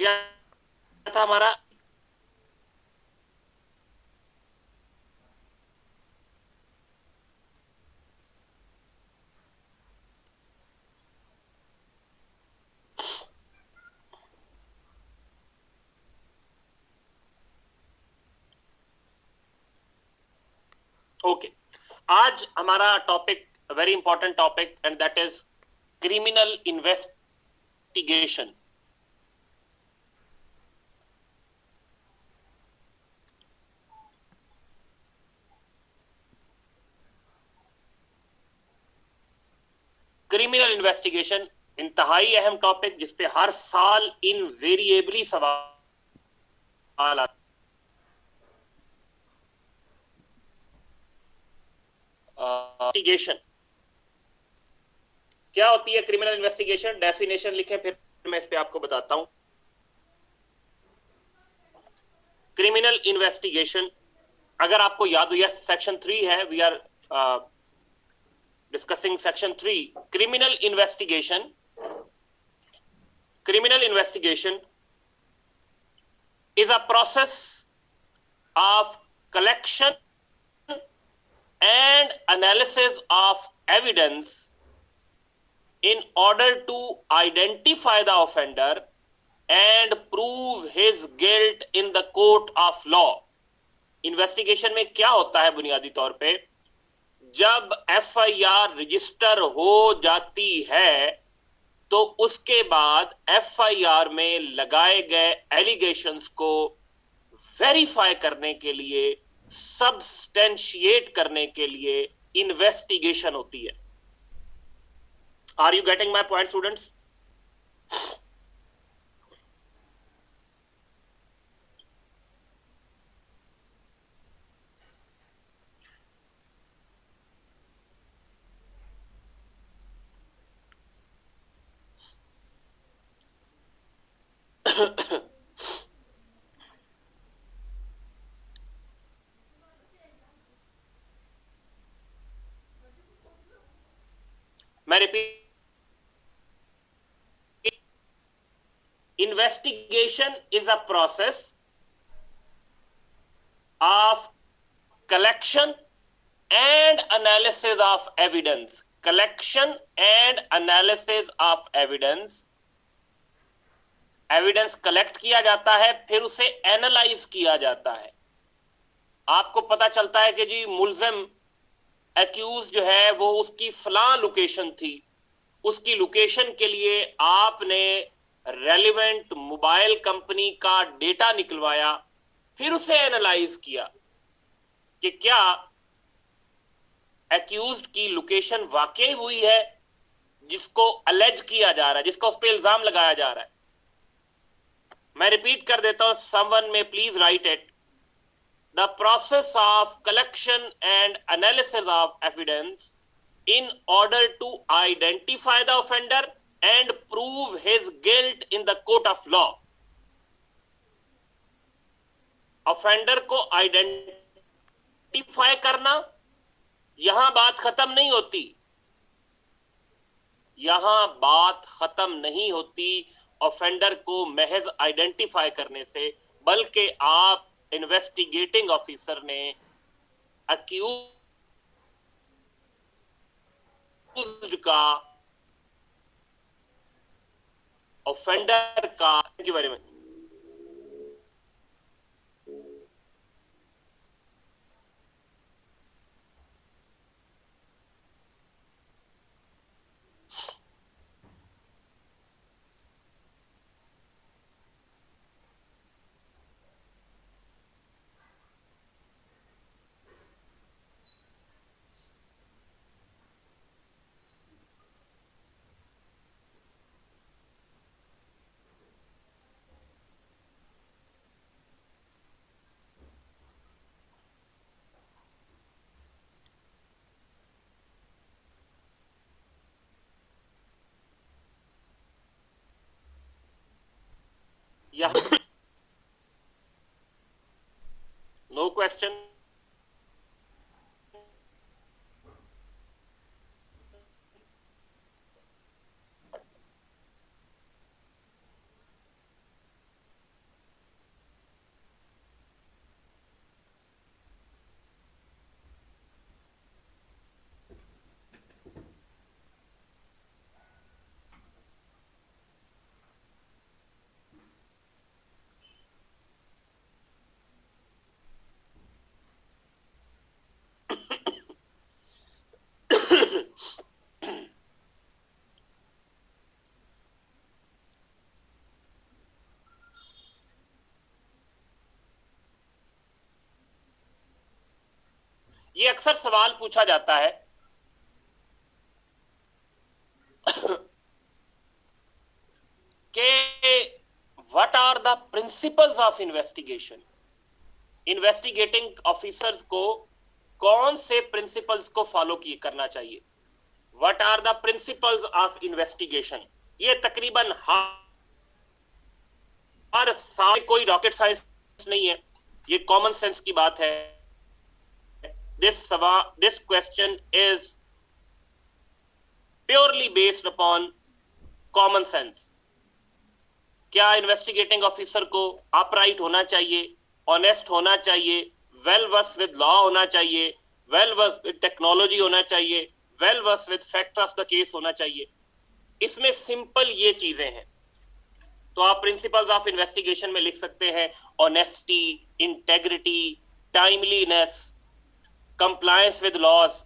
या था हमारा। ओके, आज हमारा topic very important topic and that is criminal investigation. Criminal investigation इंतहाई अहम टॉपिक जिसपे हर साल इनवेरिएबली सवाल आते। इन्वेस्टिगेशन क्या होती है? क्रिमिनल इन्वेस्टिगेशन डेफिनेशन लिखें, फिर मैं इस पे आपको बताता हूं। क्रिमिनल इन्वेस्टिगेशन, अगर आपको याद हो, यस सेक्शन 3 है, we are discussing section 3। Criminal investigation, criminal investigation is a process of collection and analysis of evidence in order to identify the offender and prove his guilt in the court of law। Investigation में क्या होता है बुनियादी तौर पे, जब FIR register हो जाती है तो उसके बाद एफआईआर में लगाए गए एलिगेशंस को वेरीफाई करने के लिए, सब्सटेंशिएट करने के लिए इन्वेस्टिगेशन होती है। Are you getting my point students? मैं repeat, investigation is a process of collection and analysis of evidence। collection and analysis of evidence, evidence collect किया जाता है, फिर उसे एनालाइज किया जाता है। आपको पता चलता है कि जी मुल्जिम एक्यूज जो है वो उसकी फलां लोकेशन थी, उसकी लोकेशन के लिए आपने रेलिवेंट मोबाइल कंपनी का डेटा निकलवाया, फिर उसे एनालाइज किया कि क्या एक्यूज की लोकेशन वाकई हुई है जिसको अलेज किया जा रहा है, जिसका उस पर इल्जाम लगाया जा रहा है। मैं रिपीट कर देता हूं, समवन में please right it. The process of collection and analysis of evidence in order to identify the offender and prove his guilt in the court of law। Offender को आइडेंटिफाई करना, यहां बात खत्म नहीं होती, यहां बात खत्म नहीं होती ऑफेंडर को महज आइडेंटिफाई करने से, बल्कि आप इन्वेस्टिगेटिंग ऑफिसर ने अक्यूज्ड का, ऑफेंडर का, thank you very much. No question? ये अक्सर सवाल पूछा जाता है कि what are the principles of investigation, investigating officers को कौन से प्रिंसिपल्स को फॉलो करना चाहिए, what are the principles of investigation. ये तकरीबन हर साल, कोई रॉकेट साइंस नहीं है, ये कॉमन सेंस की बात है। This question is purely based upon common sense. क्या इन्वेस्टिगेटिंग ऑफिसर को अपराइट होना चाहिए, ऑनेस्ट होना चाहिए, वेल वर्स विद लॉ होना चाहिए, वेल वर्स विद टेक्नोलॉजी होना चाहिए, well verse with fact of the case होना चाहिए? इसमें सिंपल ये चीजें हैं। तो आप प्रिंसिपल्स ऑफ इन्वेस्टिगेशन में लिख सकते हैं honesty, integrity, timeliness, compliance with laws,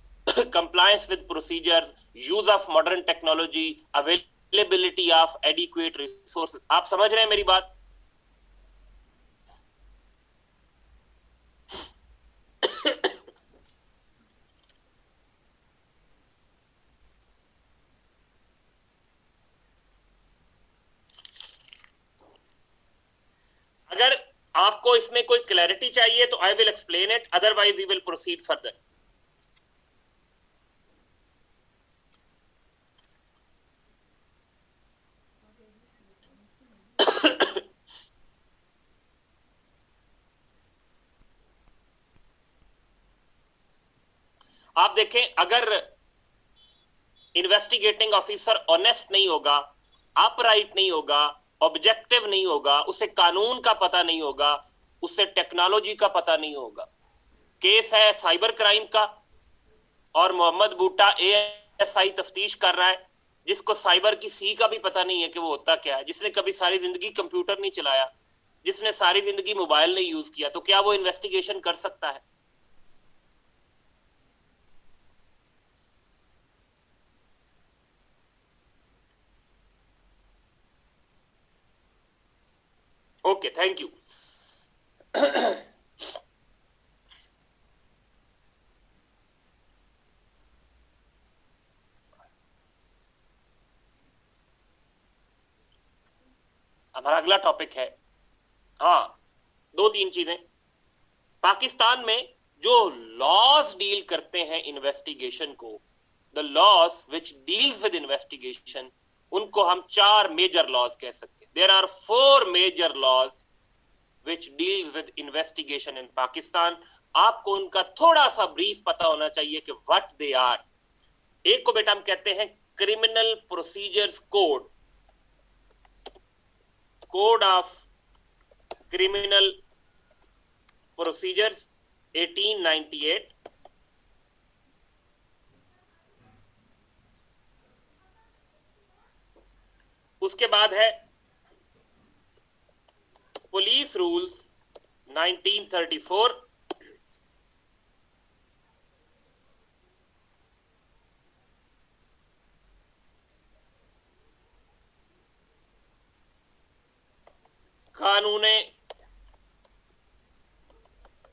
compliance with procedures, use of modern technology, availability of adequate resources। आप समझ रहे हैं मेरी बात? अगर आपको इसमें कोई क्लैरिटी चाहिए तो I will explain it, otherwise we will proceed further. आप देखें, अगर इन्वेस्टिगेटिंग ऑफिसर ऑनेस्ट नहीं होगा, अपराइट नहीं होगा, ऑब्जेक्टिव नहीं होगा, उसे कानून का पता नहीं होगा, उसे टेक्नोलॉजी का पता नहीं होगा। केस है साइबर क्राइम का और मोहम्मद बूटा एएसआई तफ्तीश कर रहा है, जिसको साइबर की सी का भी पता नहीं है कि वो होता क्या है, जिसने कभी सारी जिंदगी कंप्यूटर नहीं चलाया, जिसने सारी जिंदगी मोबाइल नहीं यूज किया, तो क्या वो इन्वेस्टिगेशन कर सकता है? Okay, thank you. हमारा अगला टॉपिक है, हाँ, दो तीन चीजें। पाकिस्तान में जो लॉज डील करते हैं इन्वेस्टिगेशन को, the laws which deals with investigation, उनको हम चार मेजर लॉज कह सकते हैं। There are 4 major laws which deals with investigation in Pakistan. आपको उनका थोड़ा सा ब्रीफ पता होना चाहिए कि व्हाट दे आर। एक को बेटा हम कहते हैं criminal procedures code, code of criminal procedures 1898। उसके बाद है पुलिस रूल्स 1934। कानून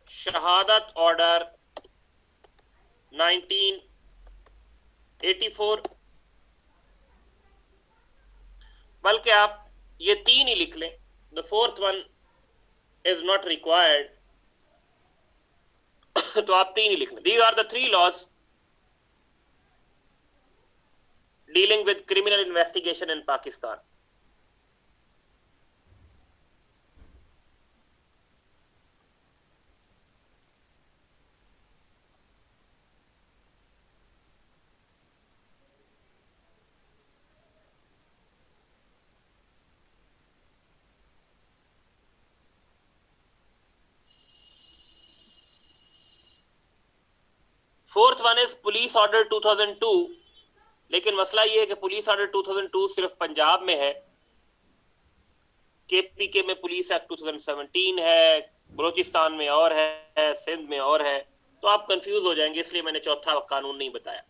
शहादत ऑर्डर 1984। बल्कि आप ये 3 ही लिख लें, the 4th one is not required, तो आप 3 ही लिख लें। These are the 3 laws dealing with criminal investigation in Pakistan. Fourth one is police order 2002। लेकिन मसला ये है कि पुलिस ऑर्डर 2002 सिर्फ पंजाब में है, केपीके में पुलिस एक्ट 2017 है, बलोचिस्तान में और है, सिंध में और है, तो आप कंफ्यूज हो जाएंगे, इसलिए मैंने चौथा कानून नहीं बताया।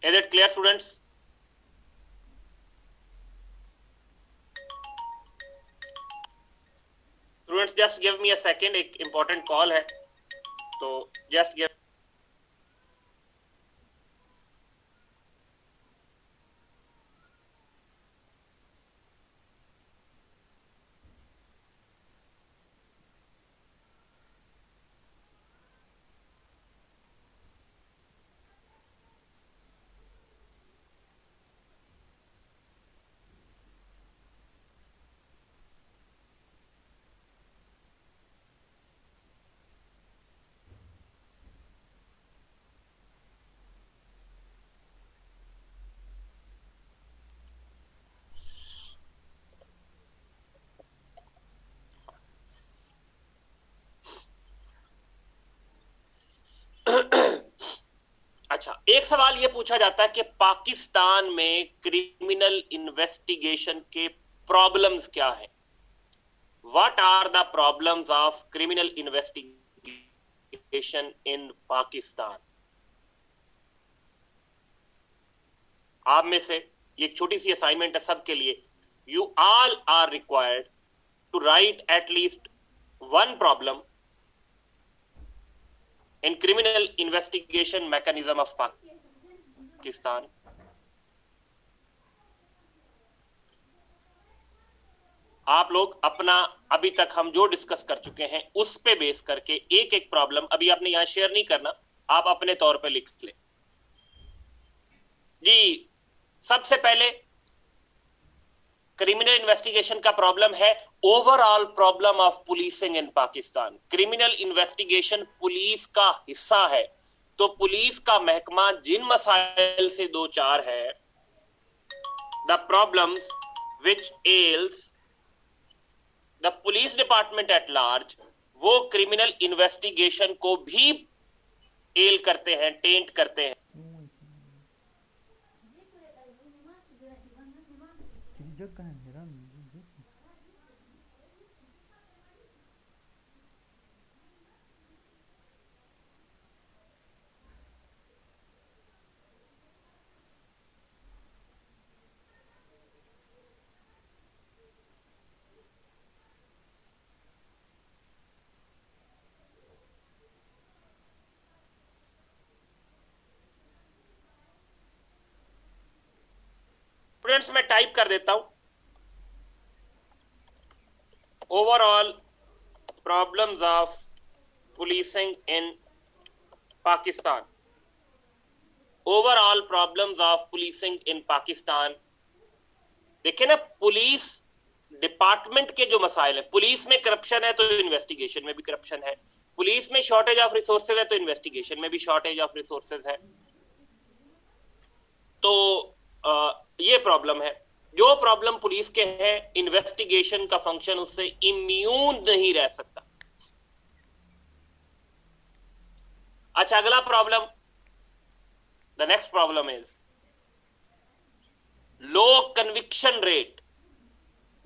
Is it clear students? Students just give me a second, एक इंपॉर्टेंट कॉल है, तो जस्ट गिव। अच्छा, एक सवाल ये पूछा जाता है कि पाकिस्तान में क्रिमिनल इन्वेस्टिगेशन के प्रॉब्लम्स क्या हैं? What are the problems of criminal investigation in Pakistan? आप में से ये एक छोटी सी असाइनमेंट है सबके लिए। You all are required to write at least one problem in criminal investigation mechanism of Pakistan. आप लोग अपना अभी तक हम जो डिस्कस कर चुके हैं उस पे बेस करके एक एक प्रॉब्लम, अभी आपने यहां शेयर नहीं करना, आप अपने तौर पे लिख ले जी। सबसे पहले क्रिमिनल इन्वेस्टिगेशन का प्रॉब्लम है overall problem of policing in Pakistan. Criminal investigation police का हिस्सा है, तो पुलिस का महकमा जिन मसाइल से दो चार है, the problems which else the police department at large, वो क्रिमिनल इन्वेस्टिगेशन को भी एल करते हैं, टेंट करते हैं। स्टूडेंट्स मैं टाइप कर देता हूं, overall problems of policing in Pakistan. Overall problems of policing in Pakistan. देखिए ना, पुलिस डिपार्टमेंट के जो मसाइल है, पुलिस में करप्शन है तो इन्वेस्टिगेशन में भी करप्शन है, पुलिस में शॉर्टेज ऑफ रिसोर्सेज है तो इन्वेस्टिगेशन में भी शॉर्टेज ऑफ रिसोर्सेज है। तो ये प्रॉब्लम है। जो प्रॉब्लम पुलिस के हैं, इन्वेस्टिगेशन का फंक्शन उससे इम्यून नहीं रह सकता। अच्छा, अगला problem, the next problem is low conviction rate.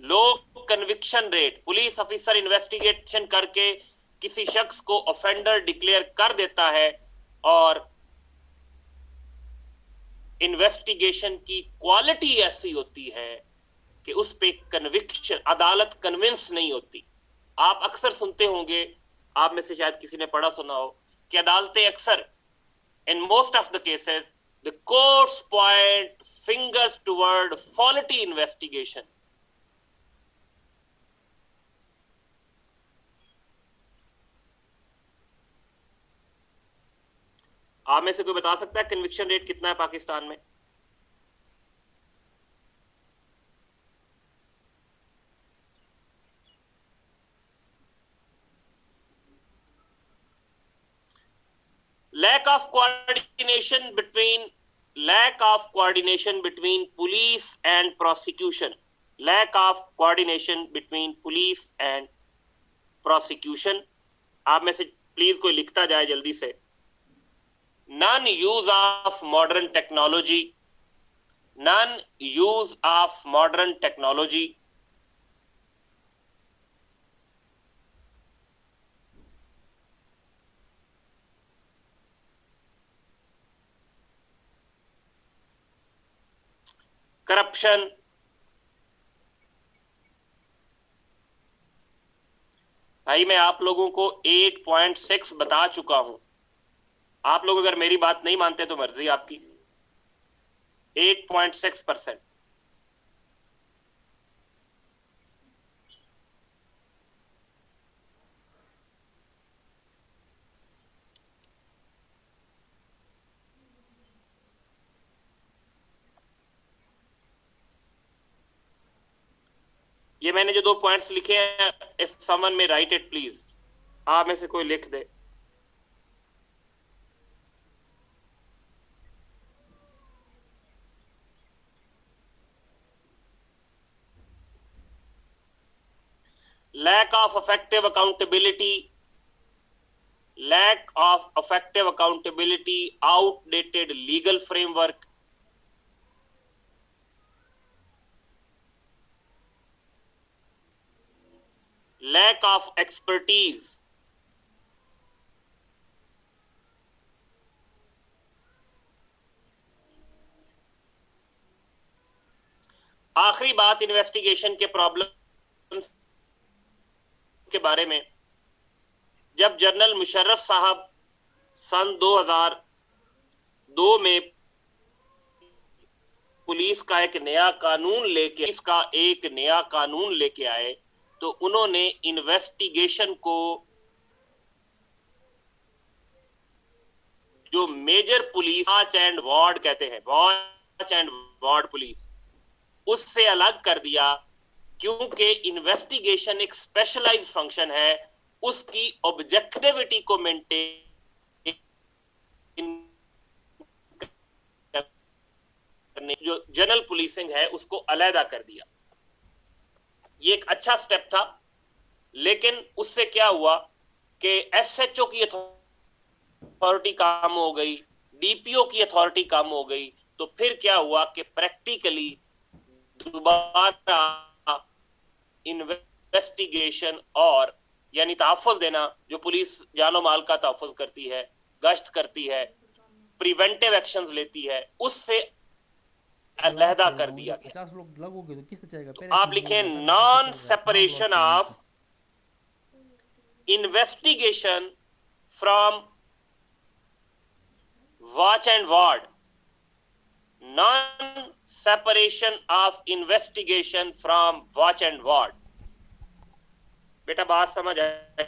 Low conviction rate, police officer investigation करके किसी शख्स को ऑफेंडर डिक्लेयर कर देता है और इन्वेस्टिगेशन की क्वालिटी ऐसी होती है कि उस पे कन्विक्शन, अदालत कन्विंस नहीं होती। आप अक्सर सुनते होंगे, आप में से शायद किसी ने पढ़ा सुना हो कि अदालतें अक्सर, in most of the cases, the courts point fingers toward faulty investigation. आप में से कोई बता सकता है कन्विक्शन रेट कितना है पाकिस्तान में? lack of coordination between police and prosecution. Lack of coordination between police and prosecution. आप में से प्लीज कोई लिखता जाए जल्दी से। non use of modern technology. non use of modern technology. corruption, भाई मैं आप लोगों को 8.6 बता चुका हूं। आप लोग अगर मेरी बात नहीं मानते तो मर्जी आपकी। 8.6%। ये मैंने जो 2 पॉइंट्स लिखे हैं, इफ समवन में राइट इट प्लीज, आप में से कोई लिख दे। lack of effective accountability lack of effective accountability, outdated legal framework, lack of expertise, आखिरी बात इन्वेस्टिगेशन के प्रॉब्लम्स के बारे में। जब जनरल मुशर्रफ साहब सन 2002 में पुलिस का एक नया कानून लेके आए तो उन्होंने इन्वेस्टिगेशन को जो major police watch and ward कहते हैं, वॉच एंड वार्ड पुलिस, उससे अलग कर दिया, क्योंकि इन्वेस्टिगेशन एक स्पेशलाइज्ड फंक्शन है, उसकी ऑब्जेक्टिविटी को मेंटेन करने जो जनरल पुलिसिंग है उसको अलहदा कर दिया। ये एक अच्छा स्टेप था, लेकिन उससे क्या हुआ कि एसएचओ की अथॉरिटी कम हो गई, डीपीओ की अथॉरिटी कम हो गई, तो फिर क्या हुआ कि प्रैक्टिकली दोबारा इन्वेस्टिगेशन और यानी तहफ़्फ़ुज़ देना, जो पुलिस जानो माल का तहफ़्फ़ुज़ करती है, गश्त करती है, प्रिवेंटिव एक्शंस लेती है, उससे अलहदा कर दिया गया। 50 लोग लगोगे तो किससे चलेगा? तो आप लिखें non separation of investigation from watch and ward, non separation of investigation from watch and ward. बेटा बात समझ आई?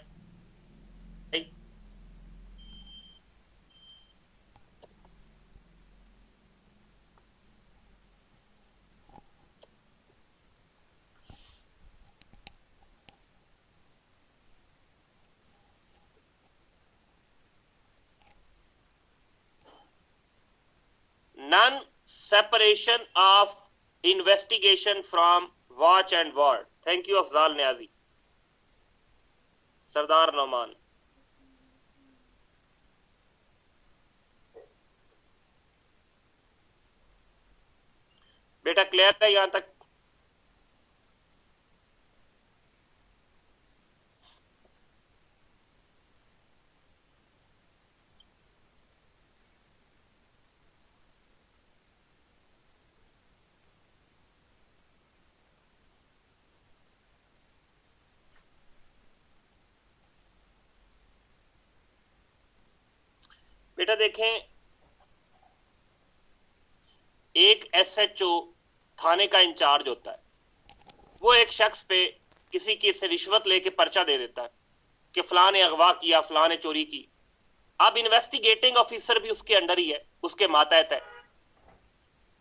Non separation of investigation from watch and ward. Thank you Afzal Niazi. Sardar Nauman, बेटा क्लियर है यहां तक? बेटा देखें, एक एसएचओ थाने का इंचार्ज होता है, वो एक शख्स पे किसी की से रिश्वत लेके पर्चा दे देता है कि फलां ने अगवा किया, फलां ने चोरी की। अब इन्वेस्टिगेटिंग ऑफिसर भी उसके अंडर ही है, उसके मातहत है,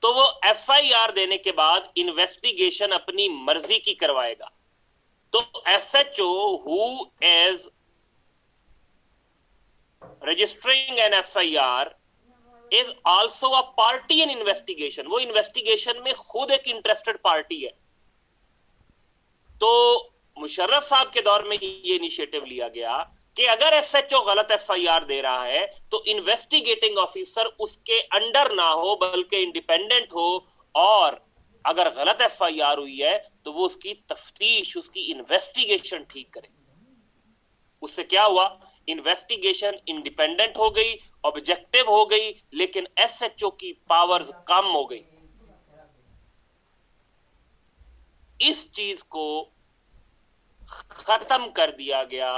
तो वो एफआईआर देने के बाद इन्वेस्टिगेशन अपनी मर्जी की करवाएगा। तो SHO who is registering an FIR is also a party in investigation. वो इन्वेस्टिगेशन में खुद एक इंटरेस्टेड पार्टी है। तो मुशर्रफ साहब के दौर में ये इनिशिएटिव लिया गया कि अगर एसएचओ गलत एफआईआर दे रहा है तो इन्वेस्टिगेटिंग ऑफिसर उसके अंडर ना हो बल्कि इंडिपेंडेंट हो, और अगर गलत एफआईआर हुई है तो वो उसकी तफ्तीश, उसकी इन्वेस्टिगेशन ठीक करे। उससे क्या हुआ? इन्वेस्टिगेशन इंडिपेंडेंट हो गई, ऑब्जेक्टिव हो गई, लेकिन एसएचओ की पावर्स कम हो गई। इस चीज को खत्म कर दिया गया,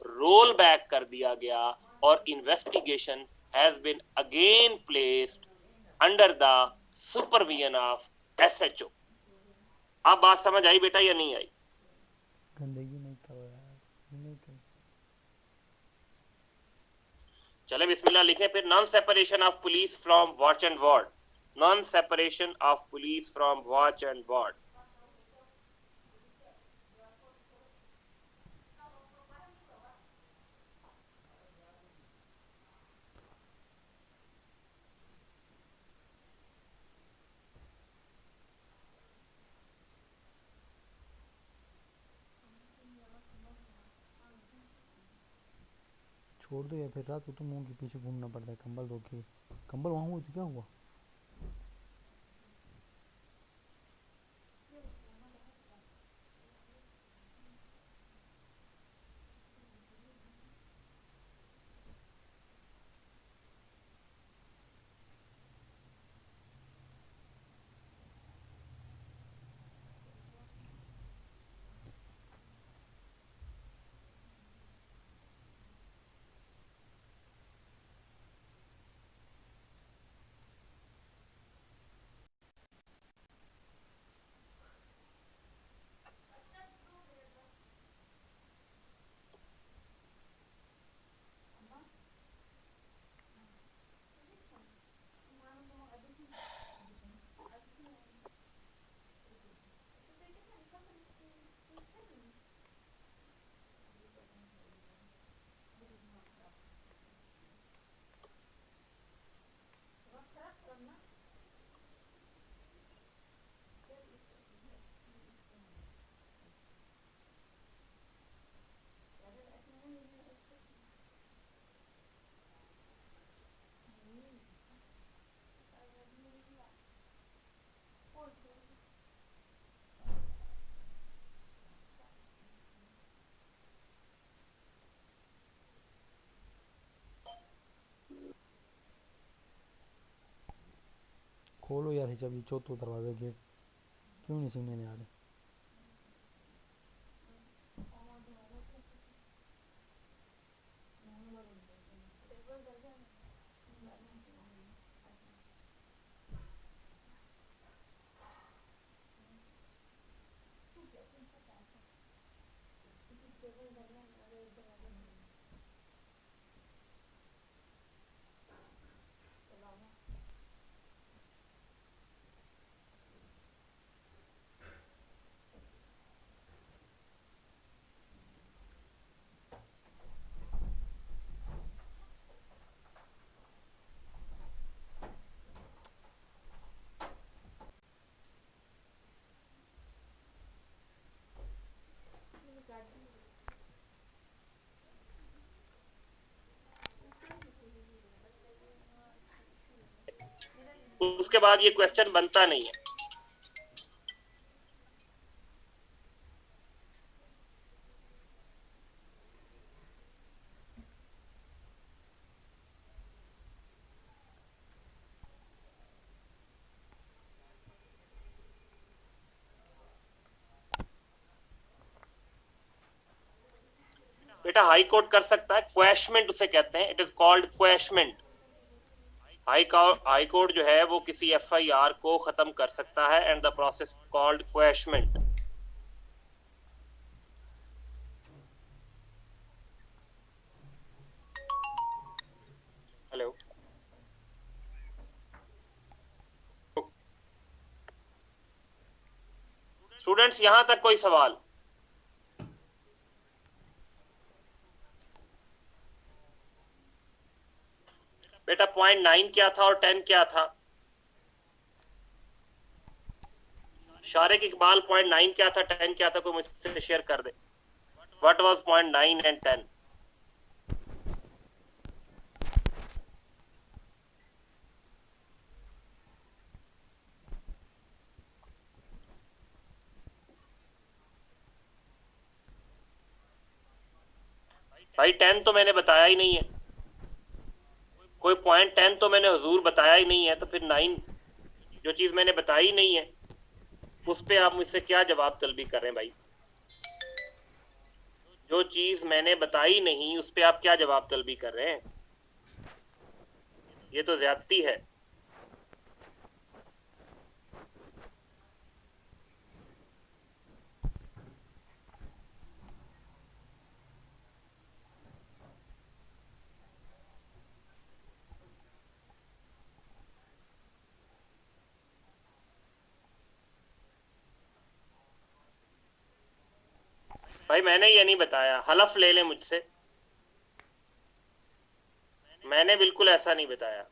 रोल बैक कर दिया गया, और investigation has been again placed under the supervision of SHO. आप बात समझ आई बेटा या नहीं आई? गंदगी नहीं करो यार, नहीं करो। चले बिस्मिल्लाह लिखें फिर। Non separation of police from watch and ward, non separation of police from watch and ward. छोड़ दो या फिर रात को तुम लोगों के पीछे घूमना पड़ता है कंबल धो के। कंबल वहाँ हुआ तो क्या हुआ? खोलो यार हिजाब, ये चौथा दरवाज़ा गेट क्यों नहीं सिंगने आ रहे? उसके बाद ये क्वेश्चन बनता नहीं है। बेटा हाई कोर्ट कर सकता है, क्वैशमेंट उसे कहते हैं, it is called quashment. High court जो है वो किसी एफआईआर को खत्म कर सकता है, and the process called quashment. Hello students, यहां तक कोई सवाल? बेटा .9 क्या था और 10 क्या था? शारिक इकबाल, .9 क्या था, 10 क्या था? कोई मुझसे शेयर कर दे। What was .9 and 10? भाई 10 तो मैंने बताया ही नहीं है, कोई .10 तो मैंने हुजूर बताया ही नहीं है, तो फिर 9 जो चीज मैंने बताई नहीं है उस पे आप मुझसे क्या जवाब तलबी कर रहे हैं भाई? जो चीज मैंने बताई नहीं उस पे आप क्या जवाब तलबी कर रहे हैं? ये तो ज्यादती है। भाई मैंने ये नहीं बताया, हलफ ले ले मुझसे, मैंने बिल्कुल ऐसा नहीं बताया।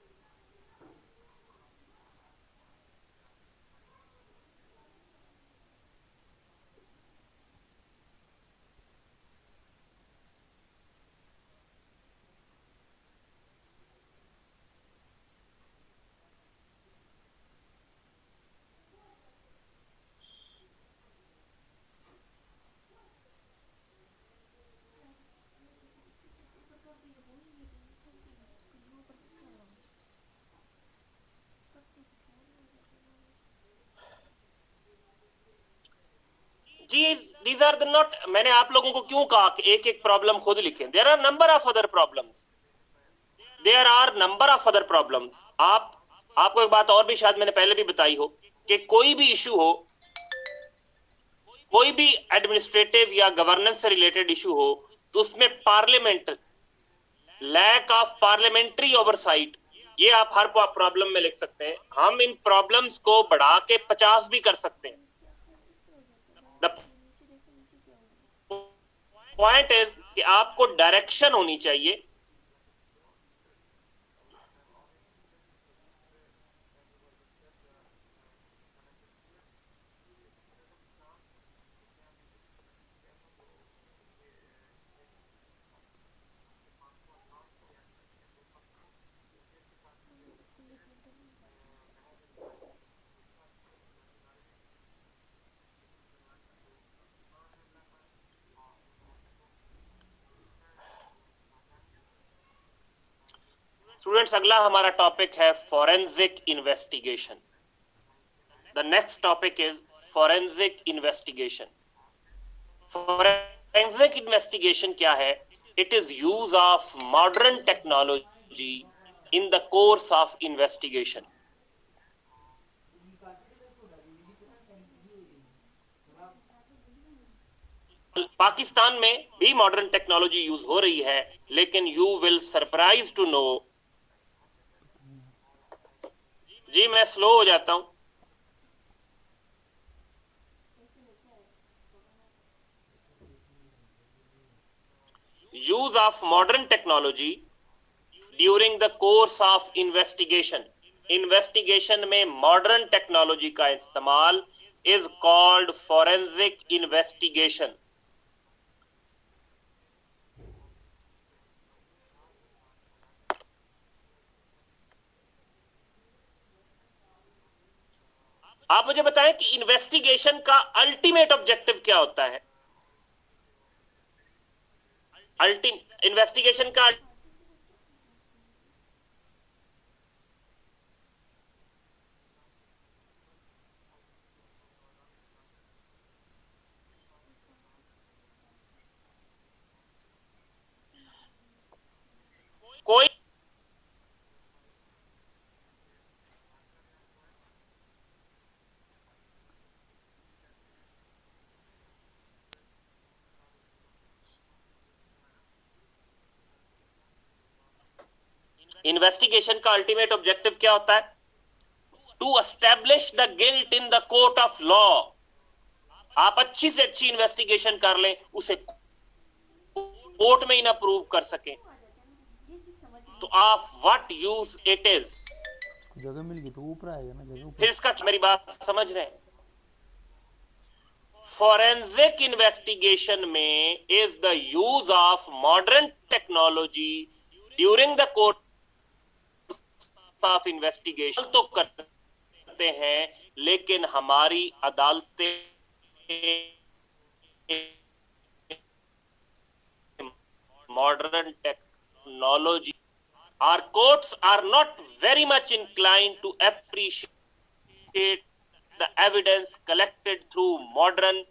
जी दीज आर द नॉट, मैंने आप लोगों को क्यों कहा कि एक एक प्रॉब्लम खुद लिखें? There are number of other problems, there are number of other problems. आपको एक बात और भी शायद मैंने पहले भी बताई हो कि कोई भी इशू हो, कोई भी एडमिनिस्ट्रेटिव या गवर्नेंस से रिलेटेड इशू हो, तो उसमें parliament, lack of parliamentary oversight, ये आप हर प्रॉब्लम में लिख सकते हैं। हम इन प्रॉब्लम्स को बढ़ा के 50 भी कर सकते हैं। द पॉइंट इज कि आपको डायरेक्शन होनी चाहिए। स्टूडेंट्स, अगला हमारा टॉपिक है forensic investigation. The next topic is forensic investigation. Forensic investigation क्या है? It is use of modern technology in the course of investigation. Pakistan में भी मॉडर्न टेक्नोलॉजी यूज हो रही है, लेकिन you will surprise to know, जी मैं स्लो हो जाता हूं। Use of modern technology during the course of investigation. Investigation में मॉडर्न टेक्नोलॉजी का इस्तेमाल इज कॉल्ड फॉरेंसिक इन्वेस्टिगेशन। आप मुझे बताएं कि इन्वेस्टिगेशन का अल्टीमेट ऑब्जेक्टिव क्या होता है? इन्वेस्टिगेशन का कोई इन्वेस्टिगेशन का अल्टीमेट ऑब्जेक्टिव क्या होता है? To establish the guilt in the court of law. आप अच्छी से अच्छी इन्वेस्टिगेशन कर लें, उसे कोर्ट में ही ना प्रूव कर सके, तो of what use it is. जगह मिल गई तो ऊपर आएगा ना, जगह ऊपर। फिर इसका मेरी बात समझ रहे हैं? फॉरेंसिक इन्वेस्टिगेशन में is the use of modern technology during the course of investigation. तो करते हैं, लेकिन हमारी अदालतें modern technology, our courts are not very much inclined to appreciate the evidence collected through modern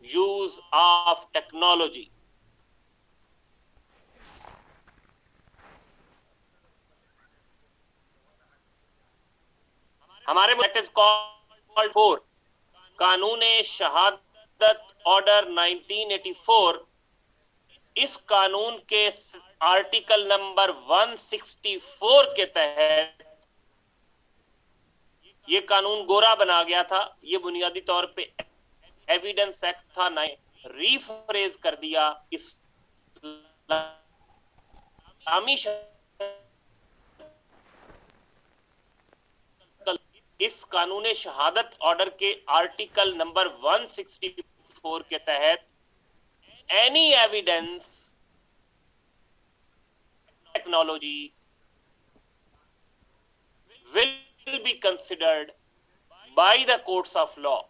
use of technology. हमारे that is called 4 कानून शहादत order 1984। इस कानून के आर्टिकल नंबर 164 के तहत ये कानून गोरा बना गया था। ये बुनियादी तौर पे एविडेंस एक्ट था, रीफ्रेज कर दिया इस्लामी। इस कानून शहादत ऑर्डर के आर्टिकल नंबर 164 के तहत any evidence technology will be considered by the courts of law।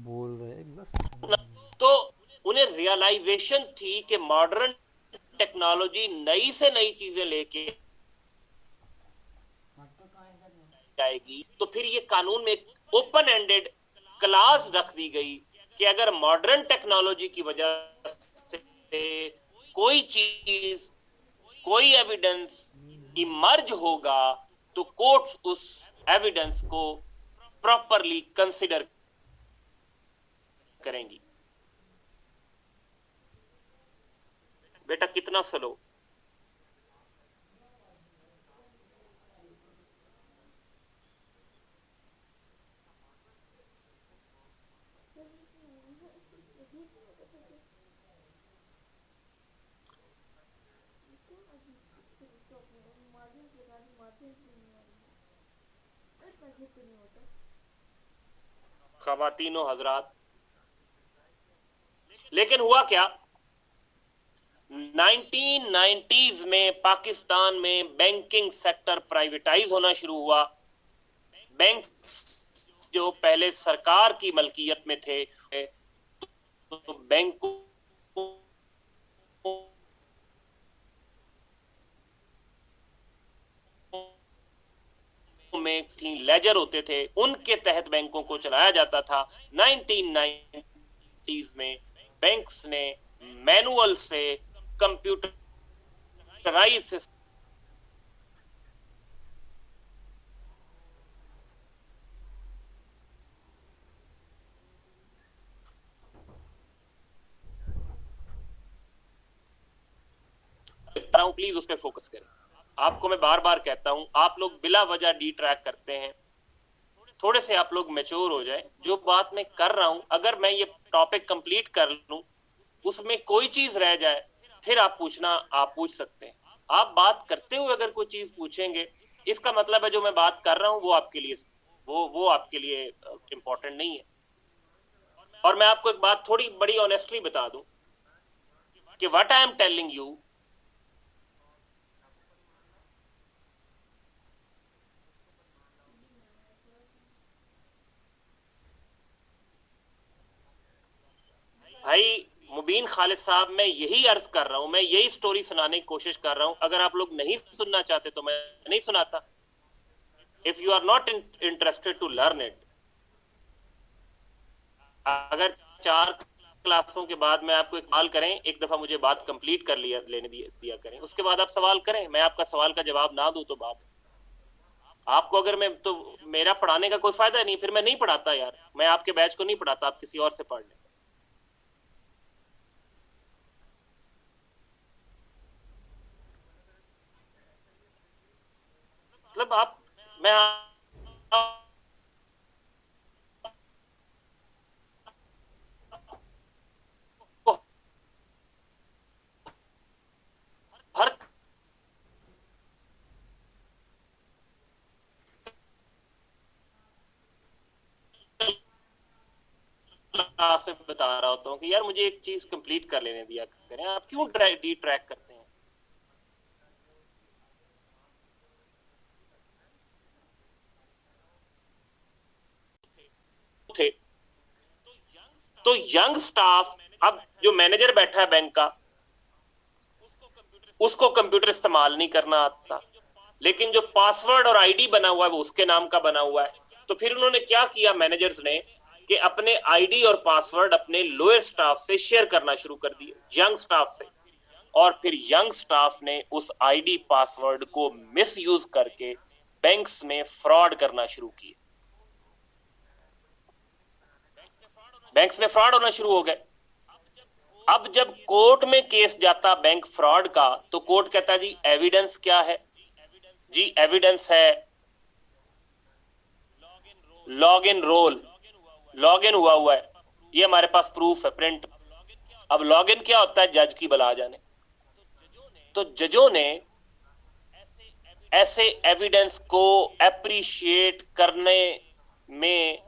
बोल रहे एक बार। तो उन्हें रियलाइजेशन थी कि मॉडर्न टेक्नोलॉजी नई से नई चीजें लेके जाएगी, तो फिर ये कानून में ओपन एंडेड क्लास रख दी गई कि अगर मॉडर्न टेक्नोलॉजी की वजह से कोई चीज, कोई एविडेंस इमर्ज होगा तो कोर्ट्स उस एविडेंस को प्रॉपरली कंसिडर करेंगी। बेटा कितना स्लो। ख़वातीनो हजरात, लेकिन हुआ क्या, 1990s में पाकिस्तान में बैंकिंग सेक्टर प्राइवेटाइज होना शुरू हुआ। बैंक जो पहले सरकार की मलकियत में थे, तो बैंकों में लेजर होते थे, उनके तहत बैंकों को चलाया जाता था। 1990s में बैंक्स ने मैनुअल से कंप्यूटराइज सिस्टम प्लीज उस पर फोकस करें। आपको मैं बार बार कहता हूं, आप लोग बिला वजह डी ट्रैक करते हैं। थोड़े से आप लोग मैच्योर हो जाए। जो बात मैं कर रहा हूं, अगर मैं ये टॉपिक कंप्लीट कर लूं, उसमें कोई चीज रह जाए, फिर आप पूछना, आप पूछ सकते हैं। आप बात करते हुए अगर कोई चीज पूछेंगे, इसका मतलब है जो मैं बात कर रहा हूं वो आपके लिए इंपॉर्टेंट नहीं है। और मैं आपको एक बात थोड़ी बड़ी ऑनेस्टली बता दूं कि what I am telling you, भाई मुबीन खालिद साहब, मैं यही अर्ज कर रहा हूं, मैं यही स्टोरी सुनाने की कोशिश कर रहा हूं। अगर आप लोग नहीं सुनना चाहते तो मैं नहीं सुनाता। If you are not interested to learn it, अगर 4 क्लासों के बाद में आपको एक सवाल करें, एक दफा मुझे बात कंप्लीट कर लेने दिया करें, उसके बाद आप सवाल करें। मैं आपका सवाल का जवाब ना दूं तो बात आपको, अगर मैं तो मेरा पढ़ाने का कोई फायदा नहीं, फिर मैं नहीं पढ़ाता यार। मैं आपके बैच को नहीं पढ़ाता, आप किसी और से पढ़ लें। मतलब आप, मैं हर क्लास में बता रहा होता हूँ कि यार मुझे एक चीज कंप्लीट कर लेने दिया करें, आप क्यों डी ट्रैक करते हैं। थे तो यंग स्टाफ, अब जो मैनेजर बैठा है बैंक का, उसको कंप्यूटर इस्तेमाल नहीं करना आता, लेकिन जो पासवर्ड और आईडी बना हुआ है वो उसके नाम का बना हुआ है। तो फिर उन्होंने क्या किया मैनेजर्स ने कि अपने आईडी और पासवर्ड अपने लोअर स्टाफ से शेयर करना शुरू कर दिए, यंग स्टाफ से। और फिर यंग स्टाफ ने उस आईडी पासवर्ड को मिस यूज करके बैंक्स में फ्रॉड करना शुरू किए, बैंक्स में फ्रॉड होना शुरू हो गए। अब जब कोर्ट में केस जाता बैंक फ्रॉड का, तो कोर्ट कहता जी एविडेंस क्या है? जी एविडेंस है log in role, log in हुआ है, ये हमारे पास प्रूफ है, प्रिंट। अब लॉग इन क्या होता है? जज की बला जाने। तो जजों ने ऐसे एविडेंस को एप्रिशिएट करने में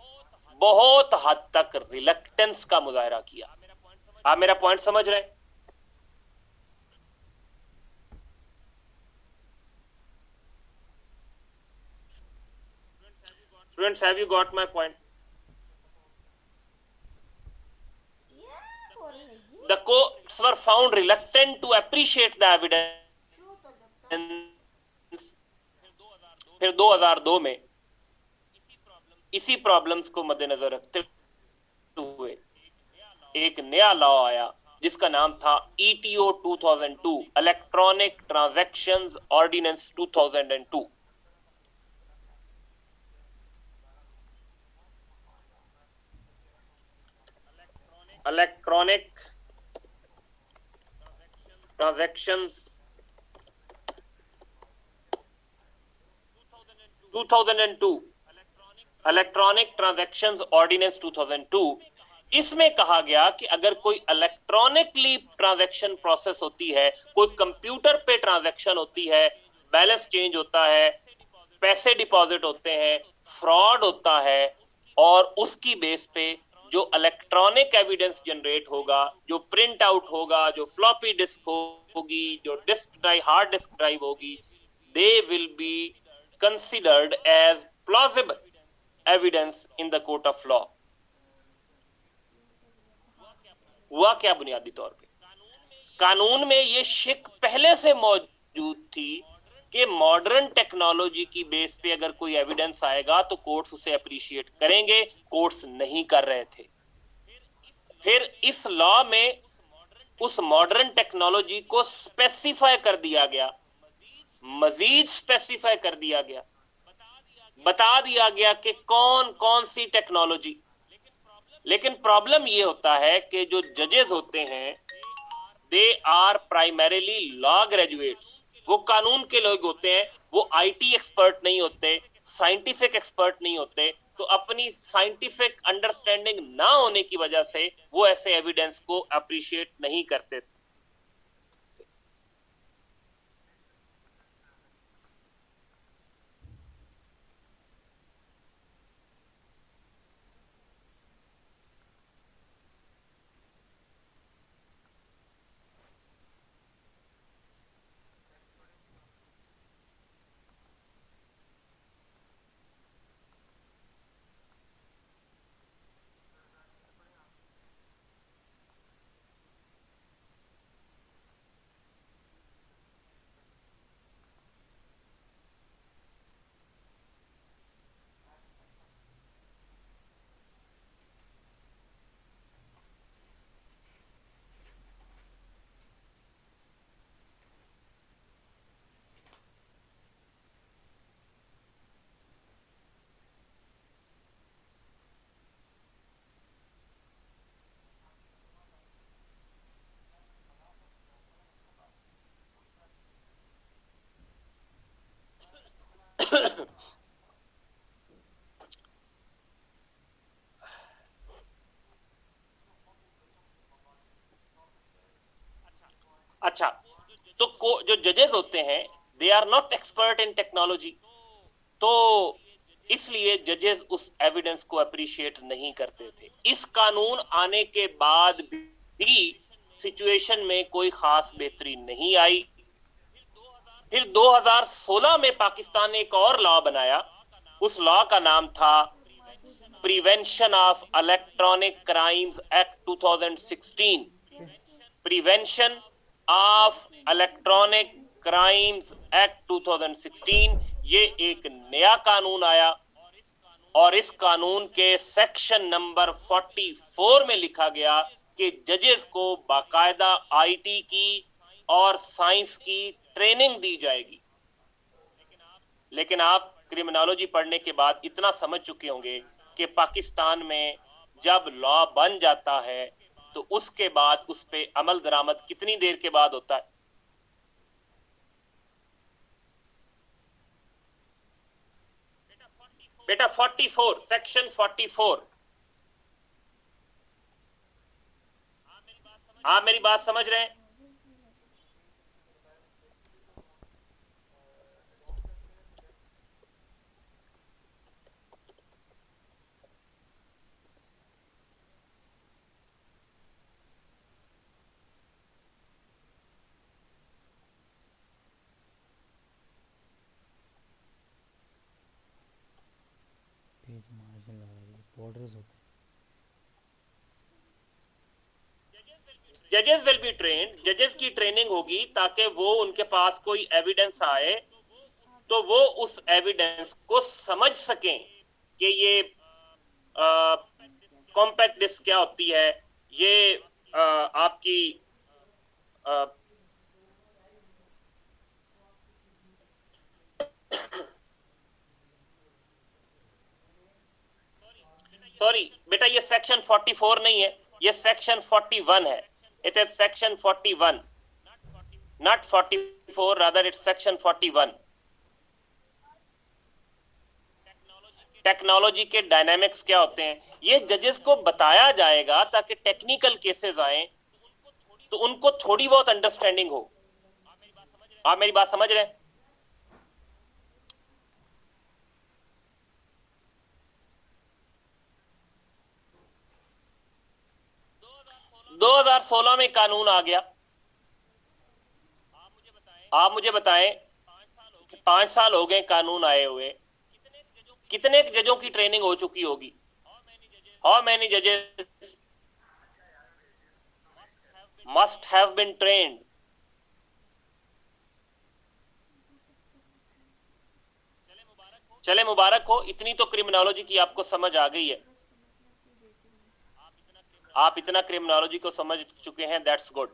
बहुत हद तक रिलक्टेंस का मुजाहरा किया। आप मेरा पॉइंट समझ रहे हैं? Students, have you got my point? The courts were found reluctant to appreciate the evidence। फिर 2002 में इसी प्रॉब्लम्स को मद्देनजर रखते हुए एक नया लॉ आया जिसका नाम था ETO 2002, electronic transactions ordinance 2002। Electronic transactions 2002, electronic transactions ordinance 2002। इसमें कहा गया कि अगर कोई इलेक्ट्रॉनिकली ट्रांजैक्शन प्रोसेस होती है, कोई कंप्यूटर पे ट्रांजैक्शन होती है, बैलेंस चेंज होता है, पैसे डिपॉजिट होते हैं, फ्रॉड होता है, और उसकी बेस पे जो इलेक्ट्रॉनिक एविडेंस जनरेट होगा, जो प्रिंट आउट होगा, जो फ्लॉपी डिस्क होगी, जो disk drive, hard disk drive होगी, they will be considered as plausible evidence in the court of law. हुआ क्या? बुनियादी तौर पे कानून में ये शिक पहले से मौजूद थी कि मॉडर्न टेक्नोलॉजी की बेस पे अगर कोई एविडेंस आएगा तो कोर्ट्स उसे अप्रिशिएट करेंगे। कोर्ट्स नहीं कर रहे थे। फिर इस लॉ में उस मॉडर्न टेक्नोलॉजी को स्पेसिफाई कर दिया गया, मजीद स्पेसिफाई कर दिया गया, बता दिया गया कि कौन कौन सी टेक्नोलॉजी। लेकिन प्रॉब्लम ये होता है कि जो जजेस होते हैं they are primarily law graduates, वो कानून के लोग होते हैं, वो आईटी एक्सपर्ट नहीं होते, साइंटिफिक एक्सपर्ट नहीं होते। तो अपनी साइंटिफिक अंडरस्टैंडिंग ना होने की वजह से वो ऐसे एविडेंस को अप्रिशिएट नहीं करते। अच्छा, तो जो जजेस होते हैं they are not expert in technology, तो इसलिए जजेस उस एविडेंस को अप्रिशिएट नहीं करते थे। इस कानून आने के बाद भी सिचुएशन में कोई खास बेहतरी नहीं आई। फिर 2016 में पाकिस्तान ने एक और लॉ बनाया, उस लॉ का नाम था prevention of electronic crimes act 2016, prevention of electronic crimes act 2016, ये एक नया कानून आया और इस कानून के सेक्शन नंबर 44 में लिखा गया कि जजेस को बाकायदा आईटी की और साइंस की ट्रेनिंग दी जाएगी। लेकिन आप क्रिमिनोलॉजी पढ़ने के बाद इतना समझ चुके होंगे कि पाकिस्तान में जब लॉ बन जाता है तो उसके बाद उस पे अमल दरामद कितनी देर के बाद होता है? बेटा 44, सेक्शन 44। आप मेरी बात समझ रहे हैं? पेज मार्जिन लगा दीजिए, बॉर्डर्स होते हैं। जजेस विल बी ट्रेन्ड, जजेस की ट्रेनिंग होगी ताकि वो उनके पास कोई एविडेंस आए तो वो उस एविडेंस को समझ सकें कि ये कॉम्पैक्ट डिस्क क्या होती है, ये आपकी सॉरी बेटा, ये सेक्शन 44 नहीं है, ये सेक्शन 41 है। It is section 41, not 44, rather it's section 41। Technology के डायनामिक्स क्या होते हैं ये जजेस को बताया जाएगा ताकि टेक्निकल केसेस आए तो उनको थोड़ी बहुत अंडरस्टैंडिंग हो। आप मेरी बात समझ रहे हैं? दो 2016 में कानून आ गया। आप मुझे बताएं कि 5 साल हो गए कानून आए हुए, कितने जजों की ट्रेनिंग हो चुकी होगी? हाउ मेनी जजेस मस्ट हैव बीन ट्रेन्ड? चले मुबारक हो, इतनी तो क्रिमिनोलॉजी की आपको समझ आ गई है। आप इतना क्रिमिनोलॉजी को समझ चुके हैं, दैट्स गुड।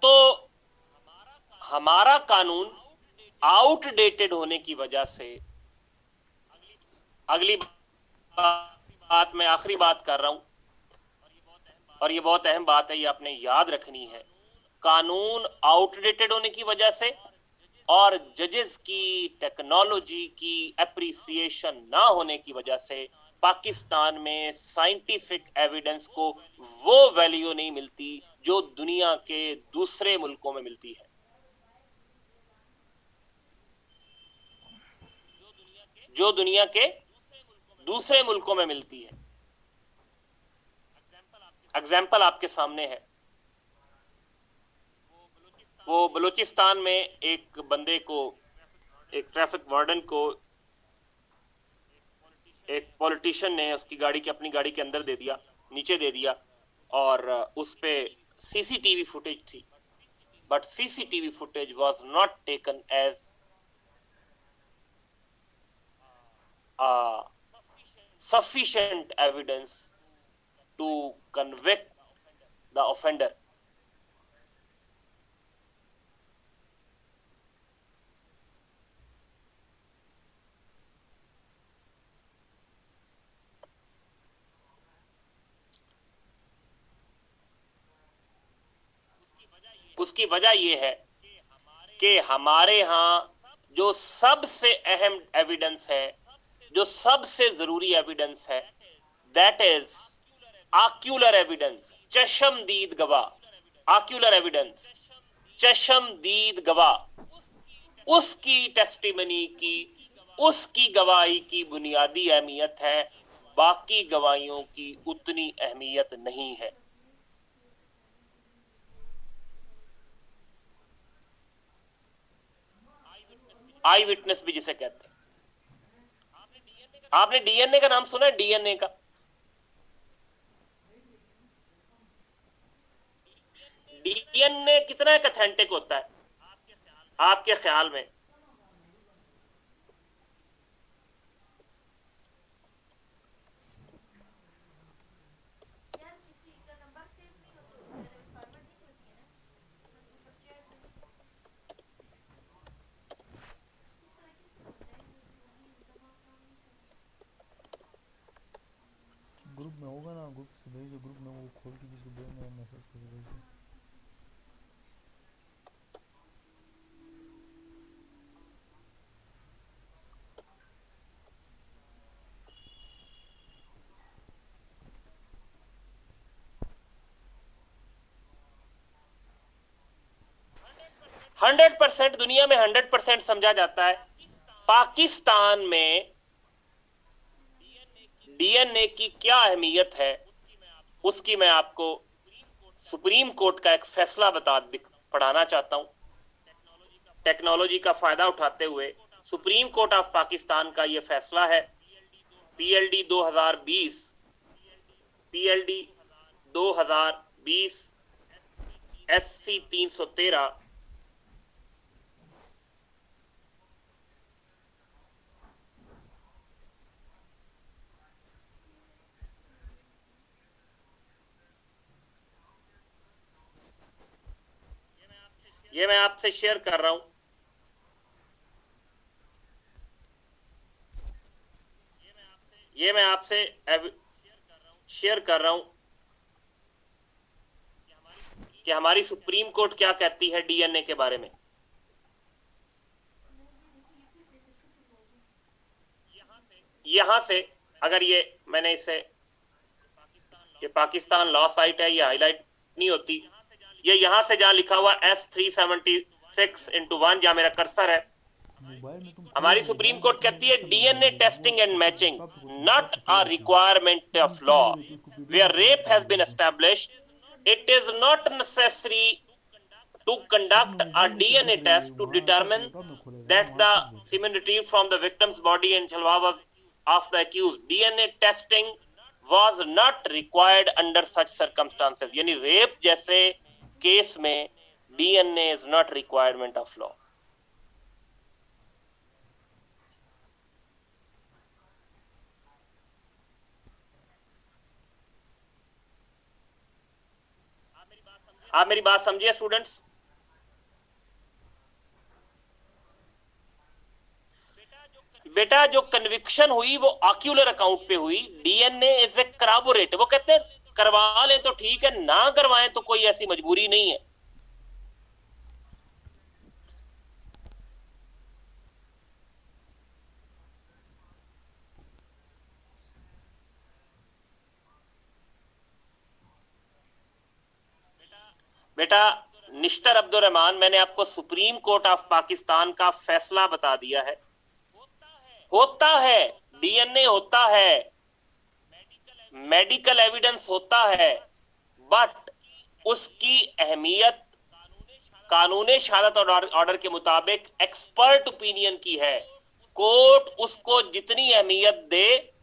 तो हमारा कानून आउटडेटेड होने की वजह से, अगली बात मैं आखिरी बात कर रहा हूं और ये बहुत अहम बात है, ये आपने याद रखनी है। कानून आउटडेटेड होने की वजह से और जजेस की टेक्नोलॉजी की एप्रिसिएशन ना होने की वजह से पाकिस्तान में साइंटिफिक एविडेंस को वो वैल्यू नहीं मिलती जो दुनिया के दूसरे मुल्कों में मिलती है। जो दुनिया के दूसरे मुल्कों में मिलती है। एग्जाम्पल आपके सामने है। वो बलूचिस्तान में एक बंदे को, एक ट्रैफिक वार्डन को एक पॉलिटिशियन ने उसकी गाड़ी के, अपनी गाड़ी के अंदर दे दिया, नीचे दे दिया, और उस पे सीसीटीवी फुटेज थी, but CCTV footage was not taken as sufficient evidence to convict the offender. उसकी वजह यह है कि हमारे यहाँ जो सबसे अहम एविडेंस है, जो सबसे जरूरी एविडेंस है, दैट इज आक्यूलर एविडेंस, चशमदीद गवाह। आक्यूलर एविडेंस, चशमदीद गवाह, उसकी टेस्टिमनी की, उसकी गवाही की बुनियादी अहमियत है, बाकी गवाहियों की उतनी अहमियत नहीं है। आई विटनेस भी जिसे कहते हैं। आपने डीएनए का नाम सुना है? डीएनए का, डीएनए कितना एक ऑथेंटिक होता है आपके ख्याल में? ग्रुप में होगा ना, ग्रुप से भेजो, ग्रुप में वो खोल के किसी को भेजना है, मैसेज करके भेजो। हंड्रेड परसेंट, दुनिया में 100% समझा जाता है। पाकिस्तान में डीएनए की क्या अहमियत है उसकी मैं आपको सुप्रीम कोर्ट का एक फैसला पढ़ाना चाहता हूं। टेक्नोलॉजी का फायदा उठाते हुए सुप्रीम कोर्ट ऑफ पाकिस्तान का यह फैसला है, पीएलडी 2020, पीएलडी 2020 SC 313। ये मैं आपसे शेयर कर रहा हूं। ये मैं आपसे शेयर कर रहा हूं कि हमारी सुप्रीम कोर्ट क्या कहती है डीएनए के बारे में। यहां से अगर ये मैंने इसे, ये पाकिस्तान लॉ साइट है, ये हाईलाइट नहीं होती, ये यहां से जहां लिखा हुआ S376/1 जहां मेरा कर्सर है, हमारी सुप्रीम कोर्ट कहती है DNA testing and matching not a requirement of law where rape has been established, it is not necessary to conduct a DNA test to determine that the semen retrieved from the victim's body and saliva was of the accused. DNA testing was not required under such circumstances. यानी rape जैसे case में DNA is not requirement of law. आप मेरी बात समझिए students. बेटा जो conviction हुई वो ऑक्यूलर अकाउंट पे हुई, डीएनए इज ए कराबोरेट। वो कहते हैं करवा लें तो ठीक है, ना करवाएं तो कोई ऐसी मजबूरी नहीं है। बेटा निश्तर अब्दुल रहमान, मैंने आपको सुप्रीम कोर्ट ऑफ पाकिस्तान का फैसला बता दिया है। होता है, डीएनए होता है, मेडिकल एविडेंस होता है, बट उसकी अहमियत कानून शहादत और ऑर्डर के मुताबिक एक्सपर्ट ओपिनियन की है। कोर्ट उसको जितनी अहमियत दे,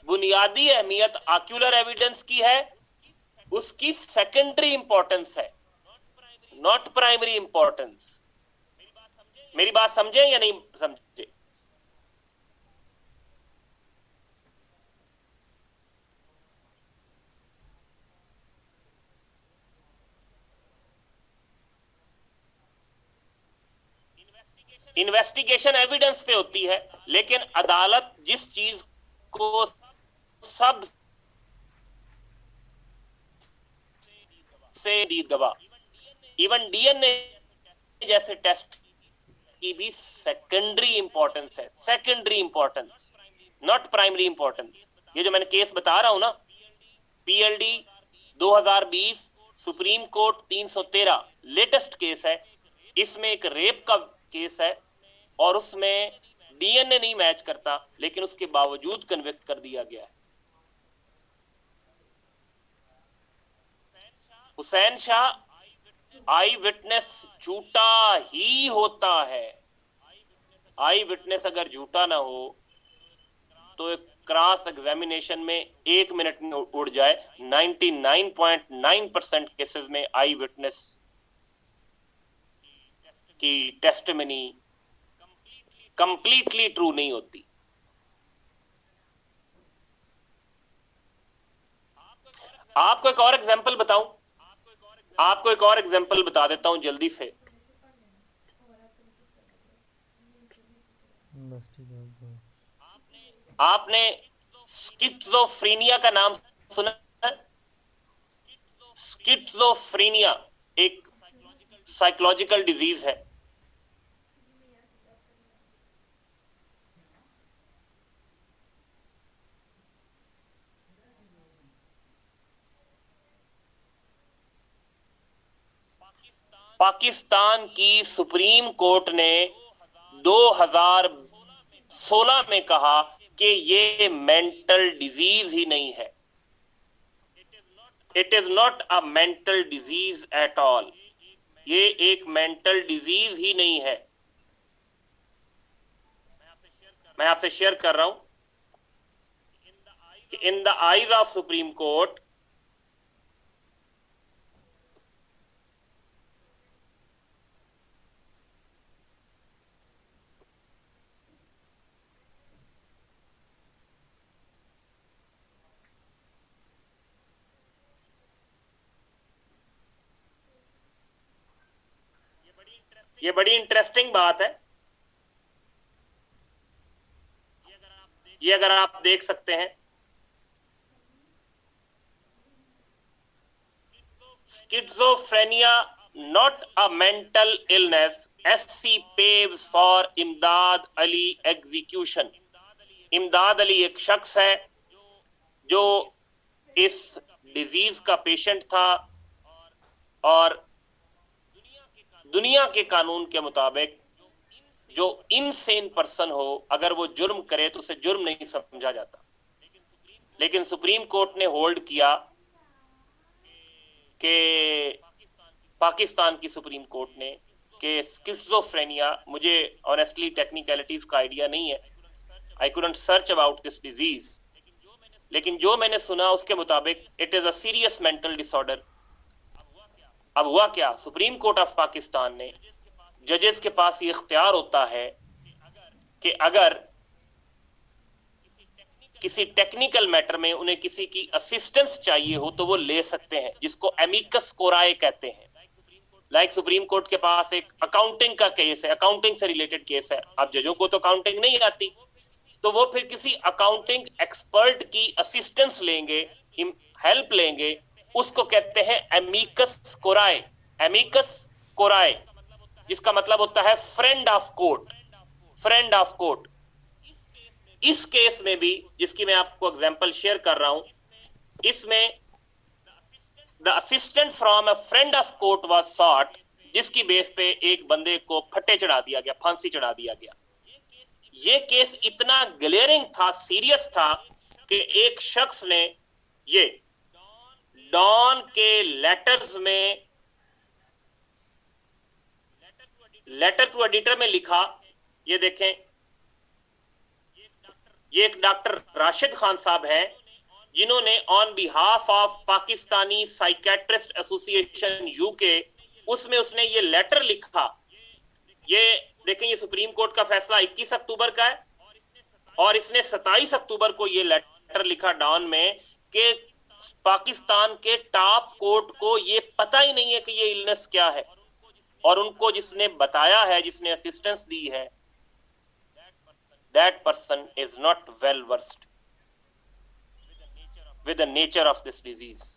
बुनियादी अहमियत ऑक्यूलर एविडेंस की है, उसकी सेकेंडरी इंपॉर्टेंस है, नॉट प्राइमरी इंपॉर्टेंस। मेरी बात समझे या नहीं समझे? इन्वेस्टिगेशन एविडेंस पे होती है, लेकिन अदालत जिस चीज को सब से दी गवाह, इवन डीएनए जैसे टेस्ट की भी सेकेंडरी इंपॉर्टेंस है, secondary importance, not primary importance. ये जो मैंने केस बता रहा हूं ना, PLD 2020 supreme court 313 latest case है। इसमें एक रेप का केस है और उसमें डीएनए नहीं मैच करता, लेकिन उसके बावजूद कन्विक्ट कर दिया गया है। हुसैन शाह आई विटनेस झूठा ही होता है, आई विटनेस अगर झूठा ना हो तो एक क्रॉस एग्जामिनेशन में 1 मिनट में उड़ जाए। 99.9% केसेस में आई विटनेस की टेस्टिमनी कंप्लीटली ट्रू नहीं होती। आपको एक और एग्जांपल बताऊं, आपको एक और एग्जांपल बता देता हूं जल्दी से। आपने स्किज़ोफ्रेनिया का नाम सुना है? स्किज़ोफ्रेनिया एक साइकोलॉजिकल डिजीज है। पाकिस्तान की सुप्रीम कोर्ट ने 2016 में कहा कि ये मेंटल डिजीज ही नहीं है। It is not a mental disease at all. ये एक मेंटल डिजीज ही नहीं है। मैं आपसे शेयर कर रहा हूं कि in the eyes of supreme court ये बड़ी इंटरेस्टिंग बात है। ये अगर आप देख सकते हैं, schizophrenia not a mental illness, SC paves for इमदाद अली एग्जीक्यूशन। इमदाद अली एक शख्स है जो इस डिजीज का पेशेंट था और दुनिया के कानून के मुताबिक जो इनसेन पर्सन हो अगर वो जुर्म करे तो उसे जुर्म नहीं समझा जाता। लेकिन सुप्रीम कोर्ट ने होल्ड किया कि पाकिस्तान की सुप्रीम कोर्ट ने कि स्किज़ोफ्रेनिया, मुझे ऑनेस्टली टेक्निकलिटीज का आइडिया नहीं है, I couldn't search about this disease, लेकिन जो मैंने सुना उसके मुताबिक it is a serious mental disorder. अब हुआ क्या, सुप्रीम कोर्ट ऑफ पाकिस्तान ने, जजेस के पास ये इख्तियार होता है कि अगर किसी टेक्निकल मैटर में उन्हें किसी की असिस्टेंस चाहिए हो तो वो ले सकते हैं, जिसको एमिकस कोराए कहते हैं। लाइक सुप्रीम कोर्ट के पास एक अकाउंटिंग का केस है, अकाउंटिंग से रिलेटेड केस है। अब जजों को तो अकाउंटिंग नहीं आती तो वो फिर किसी अकाउंटिंग एक्सपर्ट की असिस्टेंस लेंगे, हेल्प लेंगे, उसको कहते हैं एमिकस कोराए। एमिकस कोराए जिसका मतलब होता है friend of court, friend of court. इस केस में भी, जिसकी मैं आपको एग्जांपल शेयर कर रहा हूं, इसमें the assistant from a friend of court was sought, जिसकी बेस पे एक बंदे को फट्टे चढ़ा दिया गया, फांसी चढ़ा दिया गया। ये केस इतना ग्लेयरिंग था, सीरियस था कि एक शख्स ने ये डॉन के लेटर्स में, लेटर टू एडिटर में लिखा। ये देखें, ये एक डॉक्टर राशिद खान साहब हैं जिन्होंने on behalf of Pakistani psychiatrist association UK, उसमें उसने ये लेटर लिखा। ये देखें, ये सुप्रीम कोर्ट का फैसला 21 अक्टूबर का है और इसने 27 अक्टूबर को ये लेटर लिखा डॉन में कि पाकिस्तान के टॉप कोर्ट को ये पता ही नहीं है कि ये इलनेस क्या है, और उनको जिसने बताया है, जिसने असिस्टेंस दी है, that person is not well versed with the nature of this disease.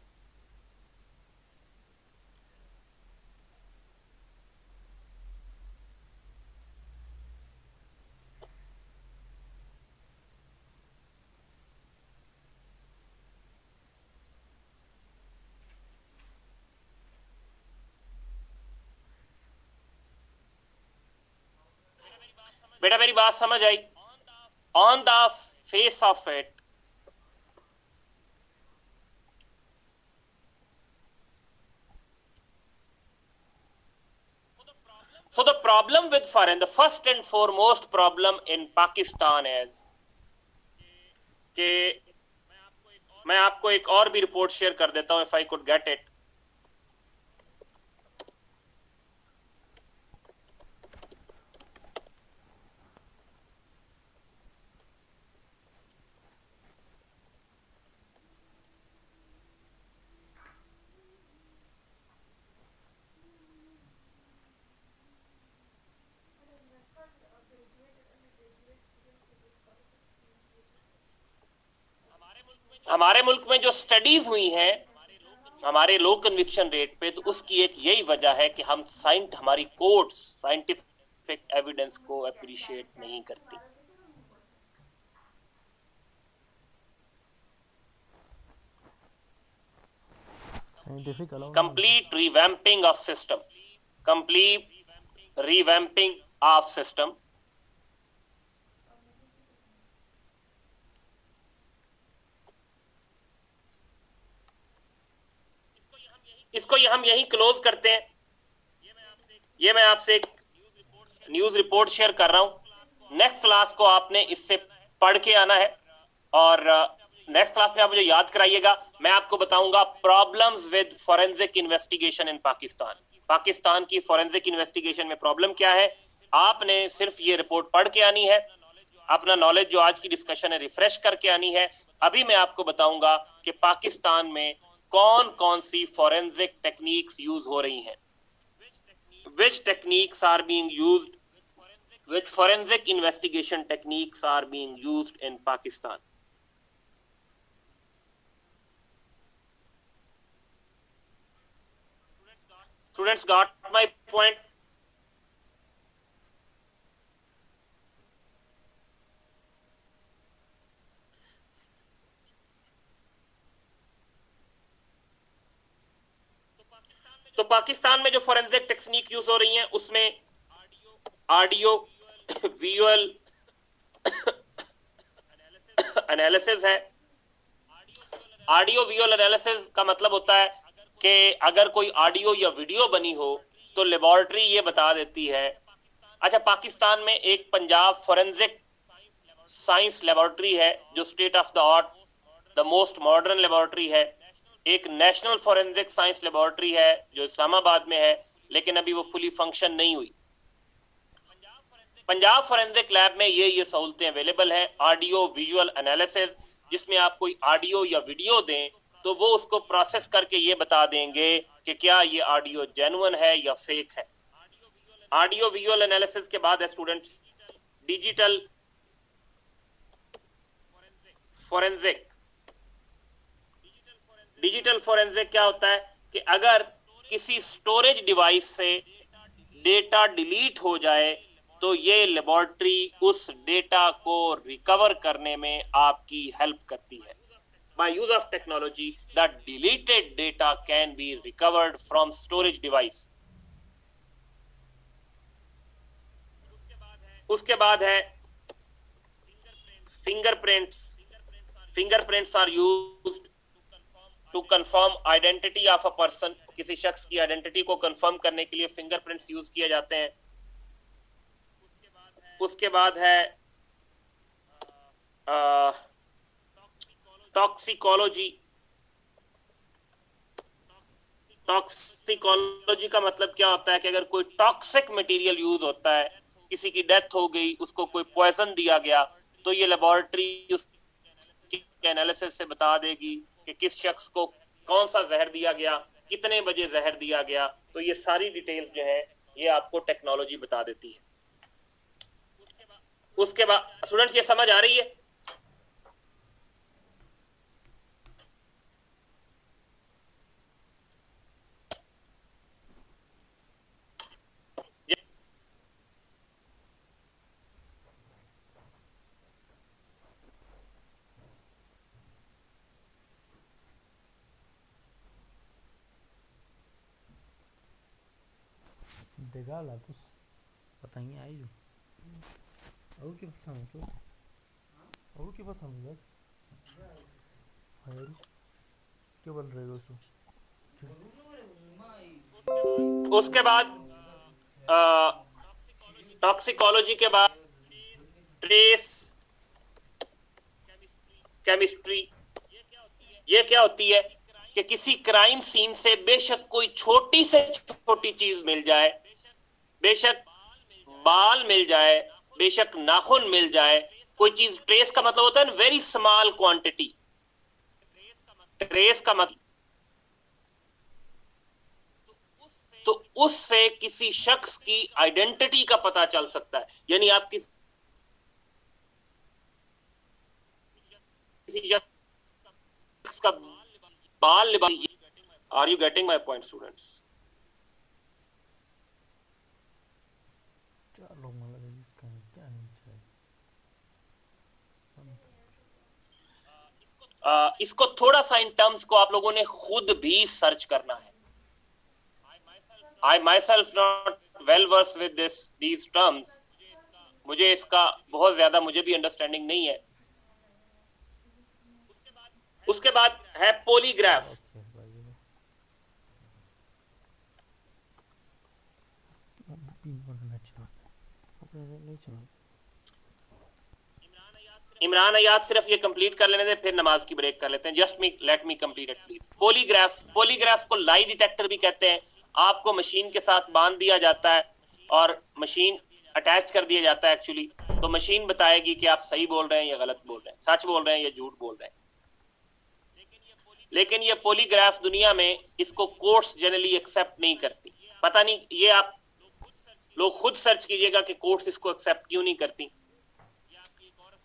बेटा मेरी बात समझ आई? On the face of it, So the problem with foreign, the first and foremost problem in Pakistan is कि मैं आपको एक और भी रिपोर्ट शेयर कर देता हूं, if I could get it. हमारे मुल्क में जो स्टडीज हुई हैं हमारे लो कन्विक्शन रेट पे, तो उसकी एक यही वजह है कि हमारी कोर्ट्स साइंटिफिक एविडेंस को अप्रिशिएट नहीं करती. Scientific allow complete revamping of system, complete revamping of system. इसको हम यही क्लोज करते हैं. ये मैं आपसे एक न्यूज रिपोर्ट शेयर कर रहा हूं. नेक्स्ट क्लास को आपने इससे पढ़ के आना है और नेक्स्ट क्लास में आप मुझे याद कराइएगा. मैं आपको बताऊंगा problems with forensic investigation in Pakistan. Pakistan की फॉरेंसिक इन्वेस्टिगेशन में प्रॉब्लम क्या है. आपने सिर्फ ये रिपोर्ट पढ़ के आनी है, अपना नॉलेज जो आज की डिस्कशन है रिफ्रेश करके आनी है. अभी मैं आपको बताऊंगा कि पाकिस्तान में कौन कौन सी फॉरेंसिक टेक्निक्स यूज हो रही हैं. Which techniques are being used, which forensic investigation techniques are being used in Pakistan. Students got my point? तो पाकिस्तान में जो फोरेंसिक टेक्निक यूज हो रही हैं उसमें ऑडियो विजुअल एनालिसिस है. ऑडियो विजुअल एनालिसिस का मतलब होता है कि अगर कोई ऑडियो या वीडियो बनी हो तो लेबोरेटरी ये बता देती है. अच्छा, पाकिस्तान में एक पंजाब फोरेंसिक साइंस लेबोरेटरी है जो state of the art, the most modern laboratory है. एक नेशनल फोरेंसिक साइंस लेबोरेटरी है जो इस्लामाबाद में है, लेकिन अभी वो फुली फंक्शन नहीं हुई. पंजाब फोरेंसिक लैब में ये सहूलतें अवेलेबल हैं. ऑडियो विजुअल एनालिसिस, जिसमें आप कोई ऑडियो या वीडियो दें तो वो उसको प्रोसेस करके ये बता देंगे कि क्या ये ऑडियो जेन्युइन है या फेक है. ऑडियो विजुअल एनालिसिस के बाद है students digital forensic. Digital forensic क्या होता है कि अगर किसी स्टोरेज डिवाइस से डेटा डिलीट हो जाए तो ये लेबोरेटरी उस डेटा को रिकवर करने में आपकी हेल्प करती है. By use of technology, the deleted data can be recovered from storage device. उसके बाद है fingerprints. Fingerprints are used to confirm identity of a person. किसी शख्स की आइडेंटिटी को कंफर्म करने के लिए फिंगरप्रिंट्स यूज किए जाते हैं. उसके बाद है टॉक्सिकोलॉजी. टॉक्सिकोलॉजी का मतलब क्या होता है कि अगर कोई टॉक्सिक मटेरियल यूज होता है, किसी की डेथ हो गई, उसको कोई पॉइजन दिया गया, तो ये लेबोरेटरी उसकी एनालिसिस से बता देगी कि किस शख्स को कौन सा जहर दिया गया, कितने बजे जहर दिया गया. तो ये सारी डिटेल्स जो है ये आपको टेक्नोलॉजी बता देती है. उसके बाद स्टूडेंट्स ये समझ आ रही है? देखा ला तो पता ही आई जो और क्या पता है तो और क्या पता है यार क्या बोल रहे हो उसको. उसके बाद टॉक्सिकोलॉजी के बाद ट्रेस केमिस्ट्री। ये क्या होती है कि किसी क्राइम सीन से बेशक कोई छोटी से छोटी चीज मिल जाए, बेशक बाल मिल जाए, बेशक नाखून मिल जाए, कोई चीज, ट्रेस का मतलब होता है वेरी स्मॉल क्वांटिटी, ट्रेस का मतलब, तो उससे किसी शख्स की आइडेंटिटी का पता चल सकता है। यानी आप किसी शख्स का बाल लिबास। Are you getting my point students? चार लोग मला इसका क्या नहीं चाहिए। इसको थोड़ा सा इन टर्म्स को आप लोगों ने खुद भी सर्च करना है। I myself not well verse with these terms, मुझे इसका बहुत ज्यादा मुझे भी अंडरस्टैंडिंग नहीं है। उसके बाद है पॉलीग्राफ। ओके भाई नेट चला नहीं चला। इमरान अयाद सिर्फ ये कंप्लीट कर लेने दे, फिर नमाज की ब्रेक कर लेते हैं। Just me let me complete it please. Polygraph, polygraph को लाई डिटेक्टर भी कहते हैं। आपको मशीन के साथ बांध दिया जाता है और मशीन अटैच कर दिया जाता है एक्चुअली, तो मशीन बताएगी कि आप सही बोल रहे हैं या गलत बोल रहे हैं, सच बोल रहे हैं या झूठ बोल रहे हैं। लेकिन ये पॉलीग्राफ दुनिया में इसको कोर्ट्स जनरली एक्सेप्ट नहीं करती। पता नहीं, ये आप लोग खुद सर्च कीजिएगा कि कोर्ट्स इसको एक्सेप्ट क्यों नहीं करती।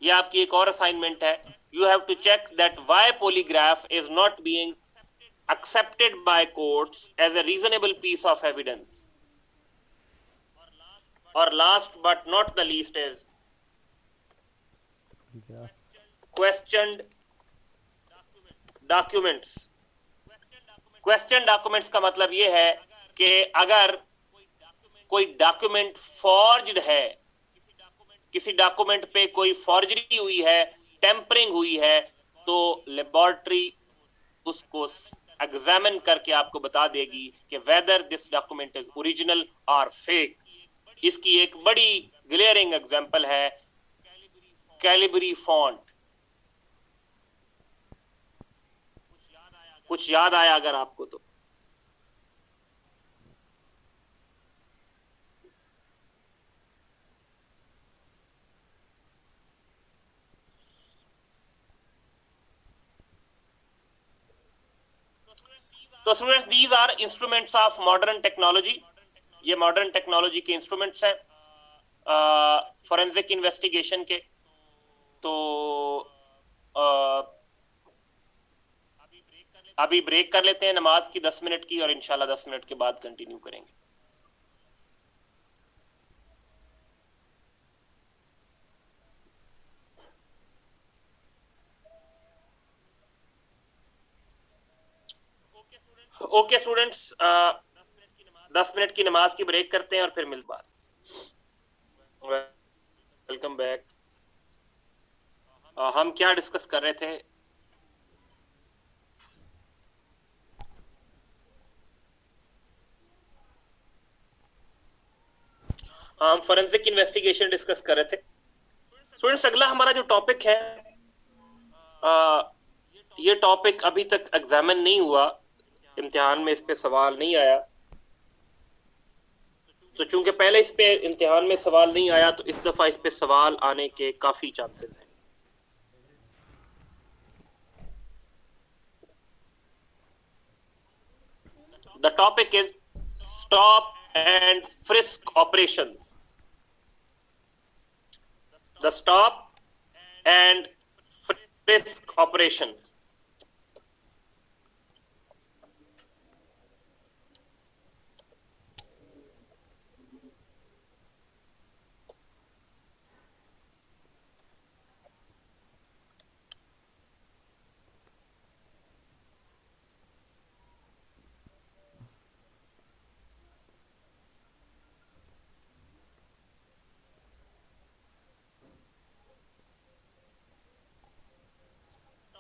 ये आपकी एक और असाइनमेंट है। You have to check that why polygraph is not being accepted by courts as a reasonable piece of evidence. Or last but not the least is questioned documents. Questioned documents का मतलब ये है कि अगर कोई document forged है, किसी document पे कोई फॉर्जरी हुई है, टेम्परिंग हुई है, तो लेबोरेटरी उसको एग्जामिन करके आपको बता देगी कि whether this document is original और फेक। इसकी एक बड़ी ग्लेयरिंग एग्जांपल है कैलिबरी फॉन्ट। कुछ याद आया अगर आपको तो? तो students, these are instruments of modern technology. ये मॉडर्न टेक्नोलॉजी के इंस्ट्रूमेंट्स हैं फॉरेंसिक इन्वेस्टिगेशन के। तो अभी ब्रेक कर लेते हैं नमाज की 10 मिनट की, और इंशाल्लाह 10 मिनट के बाद कंटिन्यू करेंगे। ओके स्टूडेंट्स, 10 मिनट की नमाज की ब्रेक करते हैं और फिर मिलते हैं। Welcome back. हम क्या डिस्कस कर रहे थे? हम फॉरेंसिक इन्वेस्टिगेशन डिस्कस कर रहे थे। स्टूडेंट्स, अगला हमारा जो टॉपिक है, ये टॉपिक अभी तक एग्जामिन नहीं हुआ, इम्तिहान में इस पे सवाल नहीं आया। तो चूंकि पहले इस पे इम्तिहान में सवाल नहीं आया, तो इस दफा इस पे सवाल आने के काफी चांसेस हैं। The topic is stop and frisk operations. The stop and frisk operations.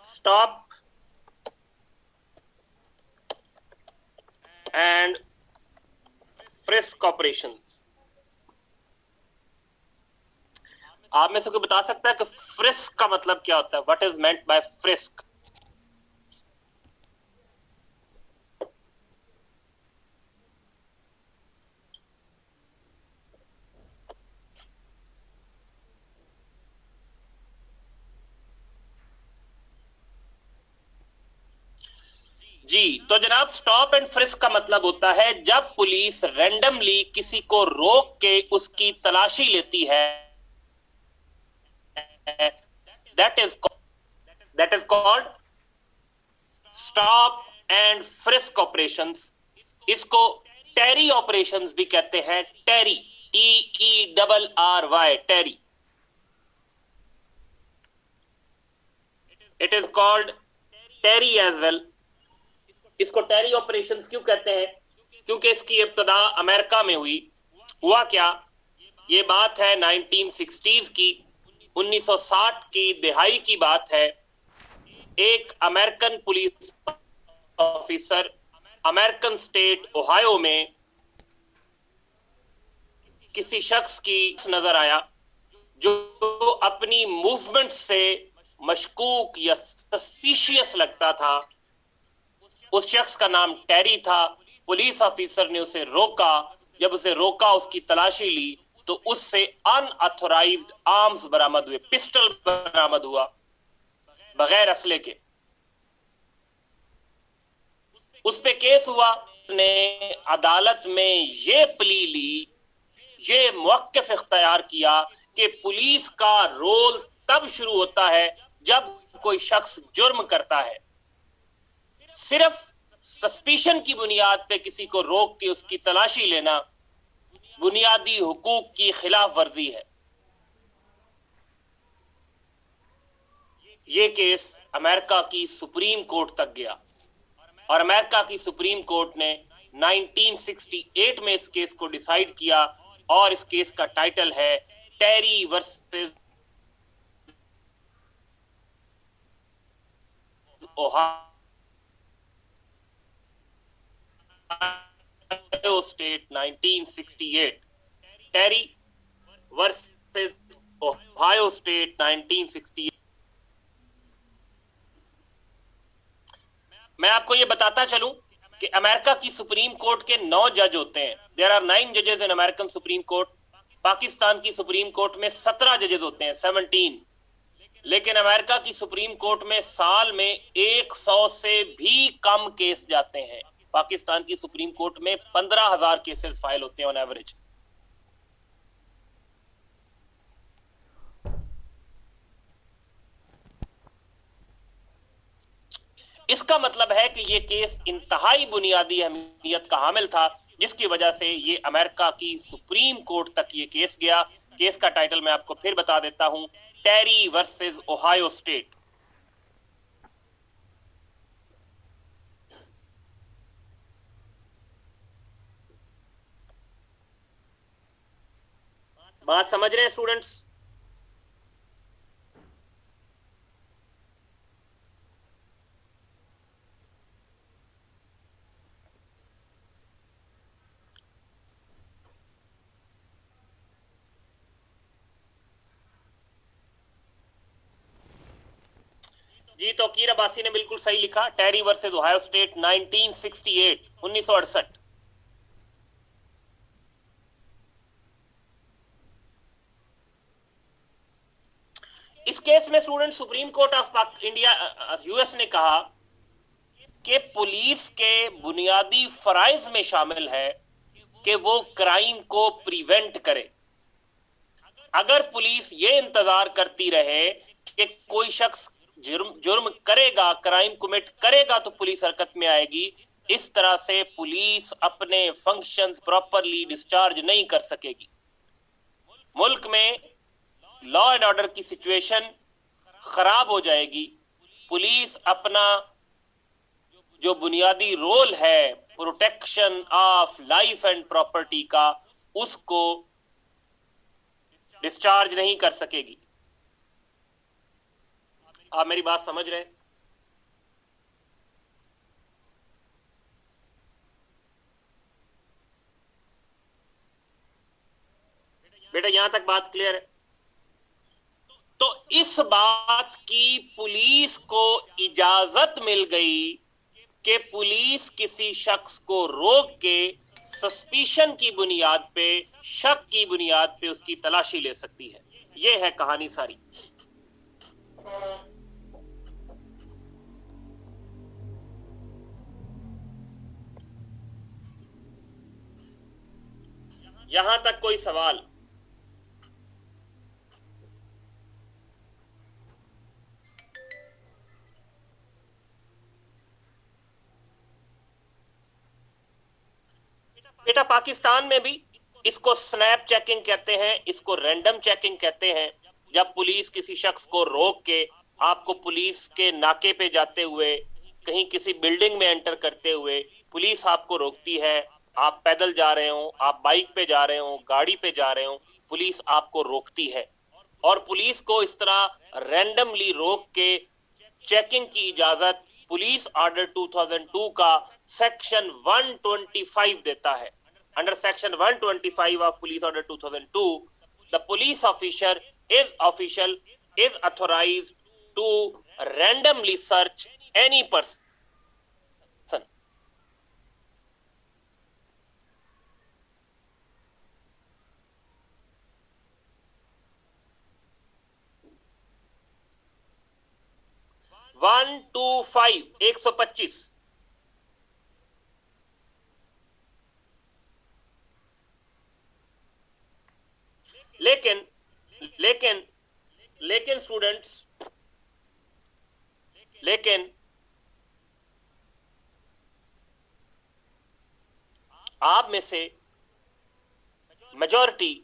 Stop and frisk operations. आप में से कोई बता सकता है कि फ्रिस्क का मतलब क्या होता है? What is meant by frisk? जी, तो जनाब स्टॉप एंड फ्रिस्क का मतलब होता है जब पुलिस रैंडमली किसी को रोक के उसकी तलाशी लेती है। That is that is called stop and frisk operations. इसको टेरी ऑपरेशंस भी कहते हैं। Terry, TERRY, Terry. It is called Terry as well. इसको टेरी ऑपरेशंस क्यों कहते हैं? क्योंकि इसकी इब्तदा अमेरिका में हुई। हुआ क्या, ये बात है 1960s की, 1960 की दिहाई की बात है। एक American police officer American state Ohio में किसी शख्स की नजर आया जो अपनी मूवमेंट से मशकूक या सस्पिशियस लगता था। उस शख्स का नाम टेरी था। पुलिस ऑफिसर ने उसे रोका। जब उसे रोका, उसकी तलाशी ली, तो उससे अनऑथोराइज्ड आर्म्स बरामद हुए, पिस्टल बरामद हुआ बगैर असले के। उस पे केस हुआ ने अदालत में ये प्ली ली, ये मौक़िफ़ इख्तियार किया कि पुलिस का रोल तब शुरू होता है जब कोई शख्स जुर्म करता है। सिर्फ सस्पिशन की बुनियाद पे किसी को रोक के उसकी तलाशी लेना बुनियादी हुकूक की खिलाफ वर्जी है। ये केस अमेरिका की सुप्रीम कोर्ट तक गया और अमेरिका की सुप्रीम कोर्ट ने 1968 में इस केस को डिसाइड किया और इस केस का टाइटल है टेरी वर्सेस ओहायो स्टेट 1968। टेरी वर्सेस ओहायो स्टेट 1968। मैं आपको ये बताता चलूं कि अमेरिका की सुप्रीम कोर्ट के 9 जज होते हैं। देयर आर 9 जजेस in American supreme court. Pakistan की सुप्रीम कोर्ट में 17 जजेस होते हैं, 17। लेकिन अमेरिका की सुप्रीम कोर्ट में साल में 100 से भी कम केस जाते हैं। पाकिस्तान की सुप्रीम कोर्ट में 15,000 केसेस फाइल होते हैं ऑन एवरेज। इसका मतलब है कि ये केस इंतहाई बुनियादी अहमियत का हामिल था, जिसकी वजह से ये अमेरिका की सुप्रीम कोर्ट तक ये केस गया। केस का टाइटल मैं आपको फिर बता देता हूं, टेरी वर्सेस ओहायो स्टेट। बात समझ रहे हैं स्टूडेंट्स? जी, तो कीर अब्बासी ने बिल्कुल सही लिखा, टेरी वर्सेस ओहायो स्टेट 1968, 1968। इस केस में student supreme court of India US ने कहा कि पुलिस के बुनियादी फराइज में शामिल है कि वो क्राइम को प्रिवेंट करे। अगर पुलिस ये इंतजार करती रहे कि कोई शख्स जुर्म करेगा, क्राइम कमिट करेगा तो पुलिस हरकत में आएगी, इस तरह से पुलिस अपने फंक्शंस प्रॉपरली डिस्चार्ज नहीं कर सकेगी। मुल्क में लॉ एंड ऑर्डर की सिचुएशन खराब हो जाएगी। पुलिस अपना जो बुनियादी रोल है protection of life and property का, उसको डिस्चार्ज नहीं कर सकेगी। आप मेरी बात समझ रहे हैं? बेटा यहां तक बात क्लियर है? तो इस बात की पुलिस को इजाजत मिल गई कि पुलिस किसी शख्स को रोक के सस्पिशन की बुनियाद पे, शक की बुनियाद पे उसकी तलाशी ले सकती है। ये है कहानी सारी। यहां तक कोई सवाल? बेटा पाकिस्तान में भी इसको स्नैप चेकिंग कहते हैं, इसको रैंडम चेकिंग कहते हैं। जब पुलिस किसी शख्स को रोक के, आपको पुलिस के नाके पे जाते हुए, कहीं किसी बिल्डिंग में एंटर करते हुए पुलिस आपको रोकती है, आप पैदल जा रहे हो, आप बाइक पे जा रहे हो, गाड़ी पे जा रहे हो, पुलिस आपको रोकती है। और पुलिस को इस तरह रैंडमली रोक के चेकिंग की इजाजत पुलिस ऑर्डर 2002 का सेक्शन 125 देता है। Under section 125 of police order 2002, the police official is authorised to randomly search any person. 125 लेकिन लेकिन लेकिन स्टूडेंट्स, लेकिन आप में से मेजॉरिटी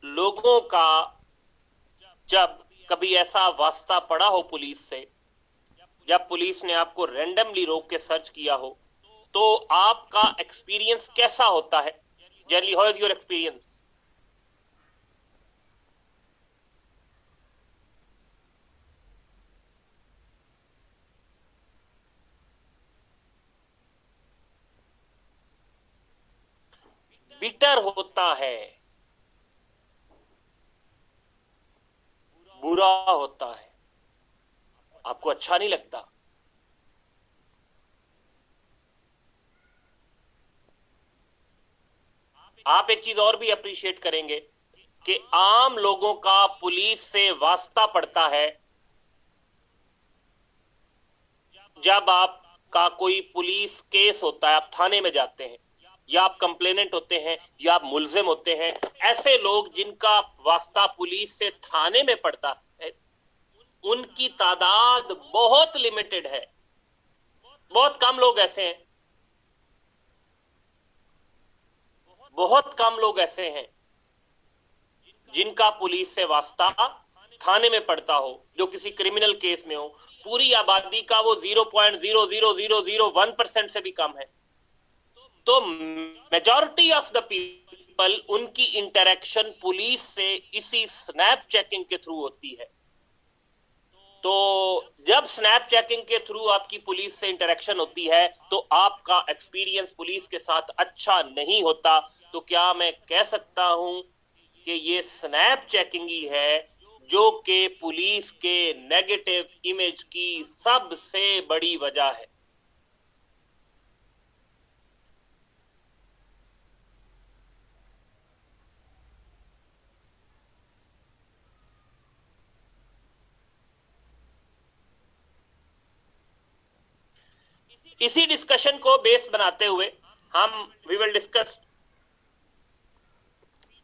लोगों का जब कभी ऐसा वास्ता पड़ा हो पुलिस से, जब पुलिस ने आपको रैंडमली रोक के सर्च किया हो, तो आपका एक्सपीरियंस कैसा होता है? Generally how is your experience? Bitter होता है, बुरा होता है, आपको अच्छा नहीं लगता। आप एक चीज और भी अप्रिशिएट करेंगे कि आम लोगों का पुलिस से वास्ता पड़ता है जब आपका कोई पुलिस केस होता है, आप थाने में जाते हैं, या आप कंप्लेनेंट होते हैं, या आप मुलजिम होते हैं। ऐसे लोग जिनका वास्ता पुलिस से थाने में पड़ता है, उनकी तादाद बहुत लिमिटेड है। बहुत कम लोग ऐसे हैं, बहुत कम लोग ऐसे हैं जिनका पुलिस से वास्ता थाने में पड़ता हो, जो किसी क्रिमिनल केस में हो। पूरी आबादी का वो 0.00001% से भी कम है। तो मेजॉरिटी ऑफ द पीपल, उनकी इंटरेक्शन पुलिस से इसी स्नैप चेकिंग के थ्रू होती है। तो जब स्नैप चेकिंग के थ्रू आपकी पुलिस से इंटरेक्शन होती है तो आपका एक्सपीरियंस पुलिस के साथ अच्छा नहीं होता। तो क्या मैं कह सकता हूं कि ये स्नैप चेकिंग ही है जो कि पुलिस के नेगेटिव इमेज की सबसे बड़ी वजह है? इसी डिस्कशन को बेस बनाते हुए हम we will discuss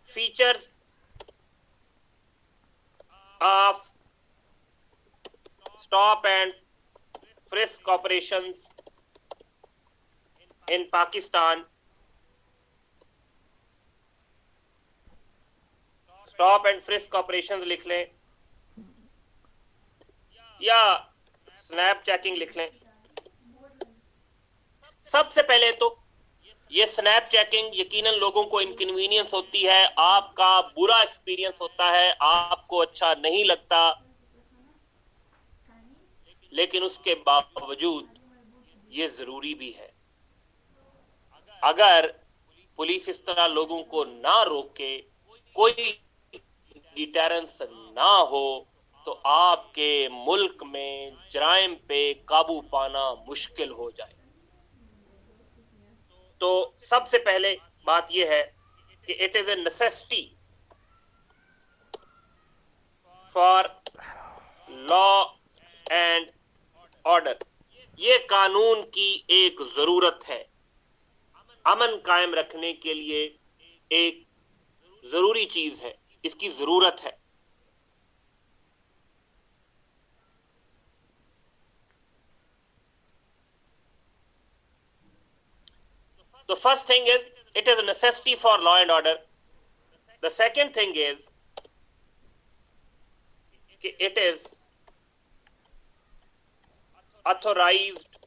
features of stop and frisk operations in Pakistan. Stop and frisk operations लिख लें या स्नैप चेकिंग लिख लें। सबसे पहले तो ये स्नैप चेकिंग यकीनन लोगों को इनकन्वीनियंस होती है, आपका बुरा एक्सपीरियंस होता है, आपको अच्छा नहीं लगता, लेकिन उसके बावजूद ये जरूरी भी है। अगर पुलिस इस तरह लोगों को ना रोके, कोई डिटेरेंस ना हो तो आपके मुल्क में जराइम पे काबू पाना मुश्किल हो जाए। तो सबसे पहले बात यह है कि it is a necessity for law and order, ये कानून की एक जरूरत है, अमन कायम रखने के लिए एक जरूरी चीज है, इसकी जरूरत है। The first thing is it is a necessity for law and order. The second thing is it is authorized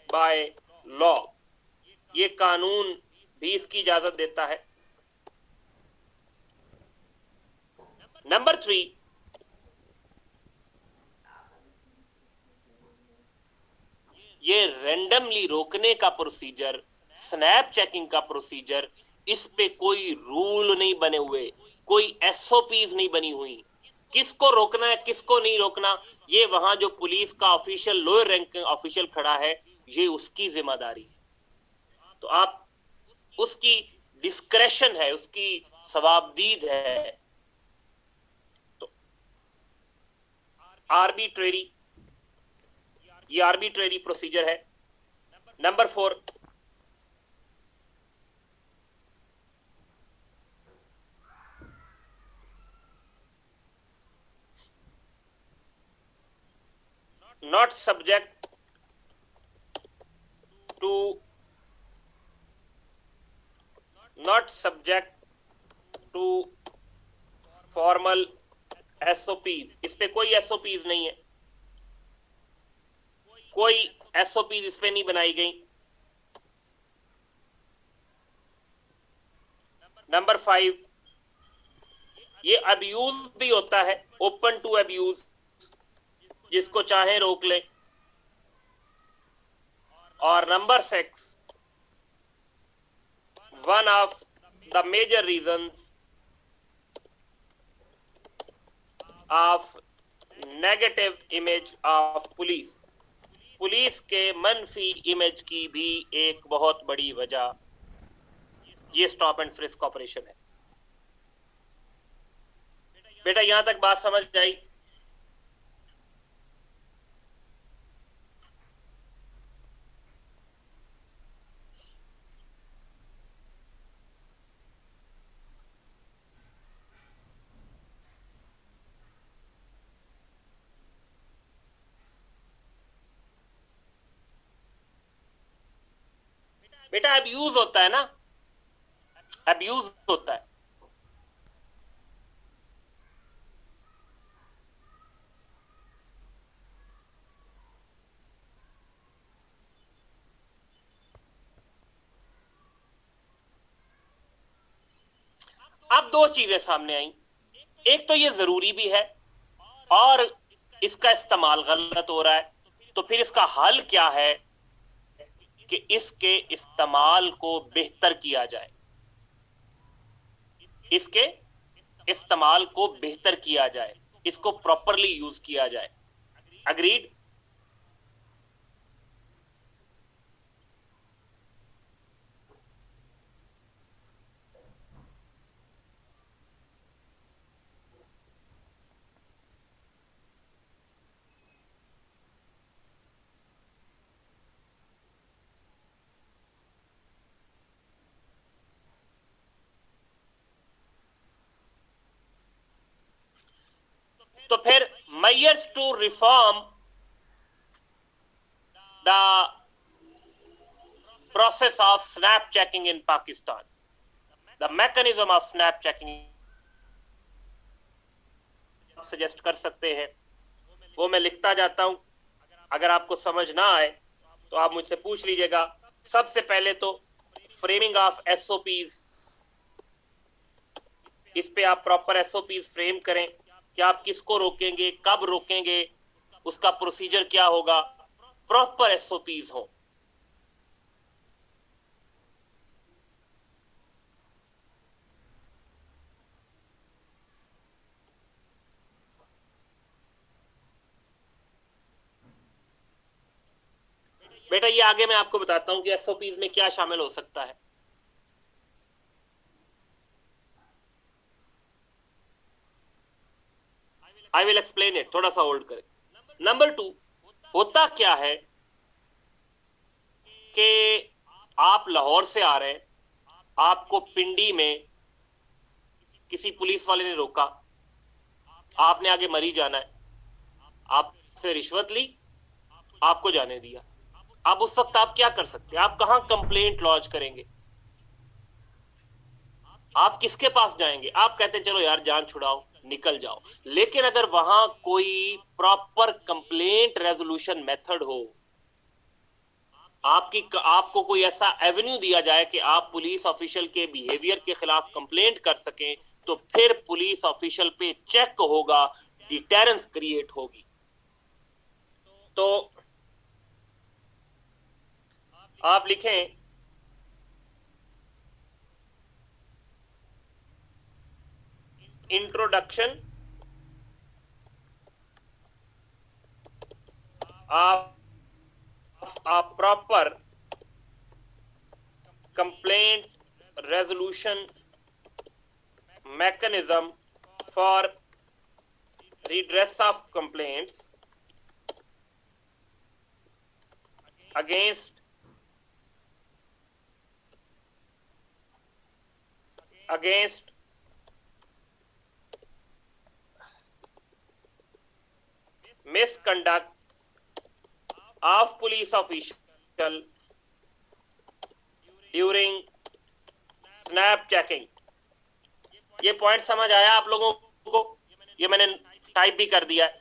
by law. ये कानून भी इसकी इजाजत देता है। नंबर 3, ये रैंडमली रोकने का प्रोसीजर, स्नैप चेकिंग का प्रोसीजर, इस पे कोई रूल नहीं बने हुए, कोई एसओपीज नहीं बनी हुई। किसको रोकना है किसको नहीं रोकना, ये वहां जो पुलिस का ऑफिशियल, लोअर रैंक ऑफिशियल खड़ा है, ये उसकी जिम्मेदारी है। तो आप उसकी डिस्क्रेशन है, उसकी सवाबदीद है। तो आर्बिट्रेरी, ये आर्बिट्रेरी प्रोसीजर है। Number 4, not subject to formal SOPs, इस पे कोई एसओपीज नहीं है, कोई एसओपीज इस पे नहीं बनाई गई। नंबर 5, ये अब्यूज भी होता है, ओपन टू अब्यूज, जिसको चाहे रोक ले। और number 6, one of the major reasons of negative image of police, police के मनफी इमेज की भी एक बहुत बड़ी वजह ये स्टॉप एंड फ्रिस्क ऑपरेशन है। बेटा यहां तक बात समझ आई? बेटा अब्यूज होता है ना, अब्यूज होता है। अब दो चीजें सामने आई, एक तो ये जरूरी भी है और इसका इस्तेमाल गलत हो रहा है। तो फिर इसका हल क्या है कि इसके इस्तेमाल को बेहतर किया जाए, इसके इस्तेमाल को बेहतर किया जाए, इसको प्रॉपरली यूज किया जाए। अग्रीड? तो फिर measures to reform the process of snap checking in Pakistan, the mechanism of snap checking suggest कर सकते हैं, वो मैं लिखता जाता हूं। अगर आपको समझ ना आए तो आप मुझसे पूछ लीजिएगा। सबसे पहले तो फ्रेमिंग ऑफ एसओपीज, इस पे आप प्रॉपर एसओपीज फ्रेम करें कि आप किसको रोकेंगे, कब रोकेंगे, उसका प्रोसीजर क्या होगा, प्रॉपर एसओपीज हो। बेटा ये आगे मैं आपको बताता हूं कि एसओपीज में क्या शामिल हो सकता है। आई विल एक्सप्लेन इट, थोड़ा सा होल्ड करें। नंबर 2, होता क्या है कि आप लाहौर से आ रहे हैं, आपको पिंडी में किसी पुलिस वाले ने रोका, आपने आगे मरी जाना है, आपसे रिश्वत ली, आपको जाने दिया। अब उस वक्त आप क्या कर सकते हैं? आप कहां कंप्लेंट लॉन्च करेंगे? आप किसके पास जाएंगे? आप कहते हैं चलो यार जान छुड़ाओ, निकल जाओ। लेकिन अगर वहां कोई प्रॉपर कंप्लेंट रेजोल्यूशन मेथड हो, आपको कोई ऐसा एवेन्यू दिया जाए कि आप पुलिस ऑफिशियल के बिहेवियर के खिलाफ कंप्लेंट कर सकें, तो फिर पुलिस ऑफिशियल पे चेक होगा, डिटेरेंस क्रिएट होगी। तो आप लिखें introduction of a proper complaint resolution mechanism for redress of complaints against misconduct of police official during snap checking। ये पॉइंट समझ आया आप लोगों को? ये मैंने टाइप भी कर दिया है।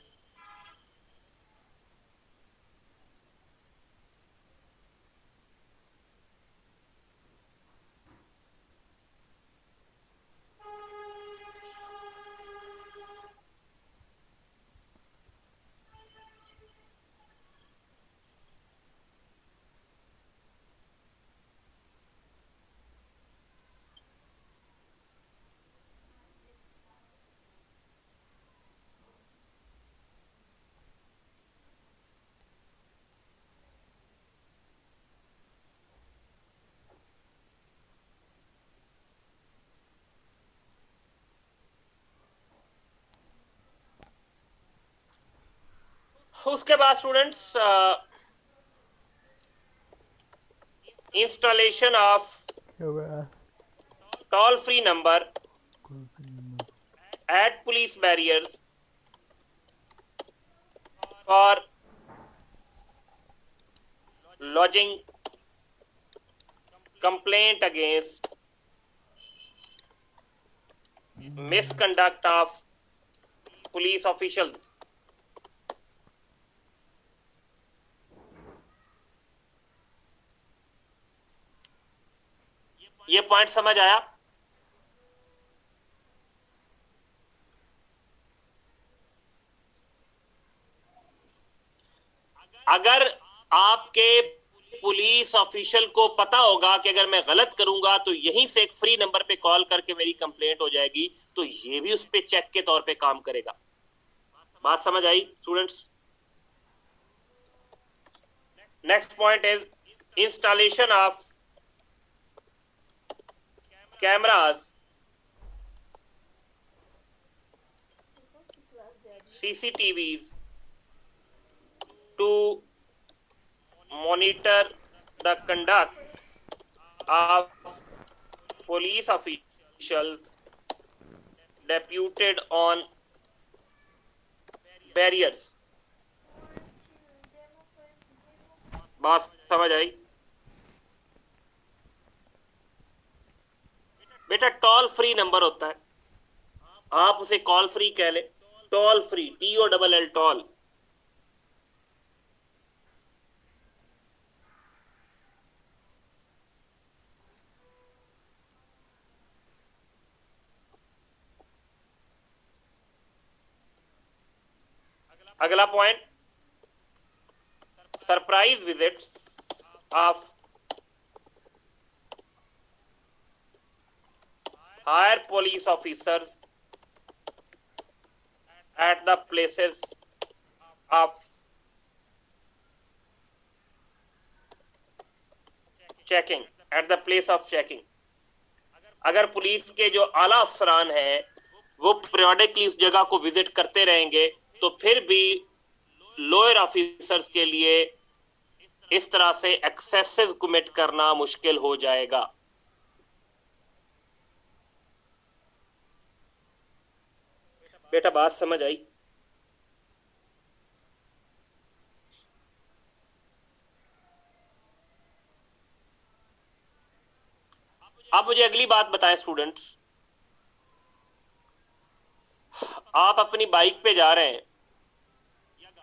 उसके बाद students installation of toll free number at police barriers for lodging complaint against misconduct of police officials। ये पॉइंट समझ आया? अगर आपके पुलिस ऑफिशियल को पता होगा कि अगर मैं गलत करूंगा तो यहीं से एक फ्री नंबर पे कॉल करके मेरी कंप्लेंट हो जाएगी, तो ये भी उस पे चेक के तौर पे काम करेगा। बात समझ आई students? Next point is installation of cameras, CCTVs to monitor the conduct of police officials deputed on barriers। बात समझ आई? बेटा टोल फ्री नंबर होता है, आप उसे कॉल फ्री कह ले, टोल फ्री, TOLL टोल। अगला point, surprise visits of higher police officers at the places of checking, at the place of checking. अगर पुलिस के जो आला अफसरान हैं वो पीरियोडिकली उस जगह को विजिट करते रहेंगे तो फिर भी लोअर ऑफिसर्स के लिए इस तरह से एक्सेसेस कमिट करना मुश्किल हो जाएगा। बेटा बात समझ आई? आप मुझे अगली बात बताएं स्टूडेंट्स, आप अपनी बाइक पे जा रहे हैं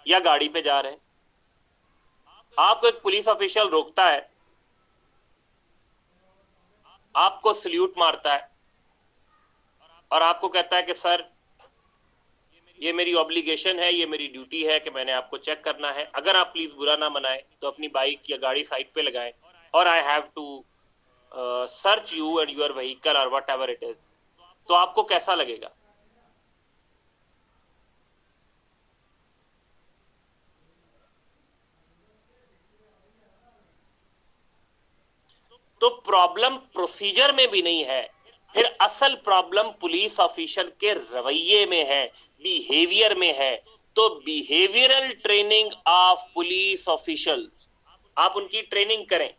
या गाड़ी पे जा रहे हैं, आपको एक पुलिस ऑफिशियल रोकता है, आपको सल्यूट मारता है और आपको कहता है कि सर ये मेरी ऑब्लिगेशन है, ये मेरी ड्यूटी है कि मैंने आपको चेक करना है, अगर आप प्लीज बुरा ना मनाएं तो अपनी बाइक या गाड़ी साइड पे लगाएं और I have to search you and your vehicle और वट एवर इट इज, तो आपको कैसा लगेगा? तो प्रॉब्लम प्रोसीजर में भी नहीं है, फिर असल प्रॉब्लम पुलिस ऑफिसर के रवैये में है, बिहेवियर में है। तो behavioural training of police officials, आप उनकी ट्रेनिंग करें।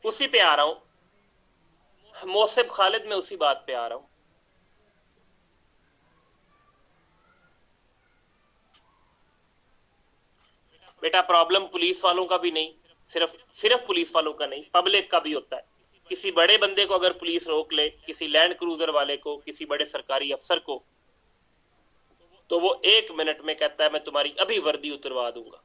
उसी पे आ रहा हूं मोहसिब खालिद, में उसी बात पे आ रहा हूं। बेटा प्रॉब्लम पुलिस वालों का भी नहीं, सिर्फ सिर्फ पुलिस वालों का नहीं, पब्लिक का भी होता है। किसी बड़े बंदे को अगर पुलिस रोक ले, किसी लैंड क्रूजर वाले को, किसी बड़े सरकारी अफसर को, तो वो 1 मिनट में कहता है मैं तुम्हारी अभी वर्दी उतरवा दूंगा,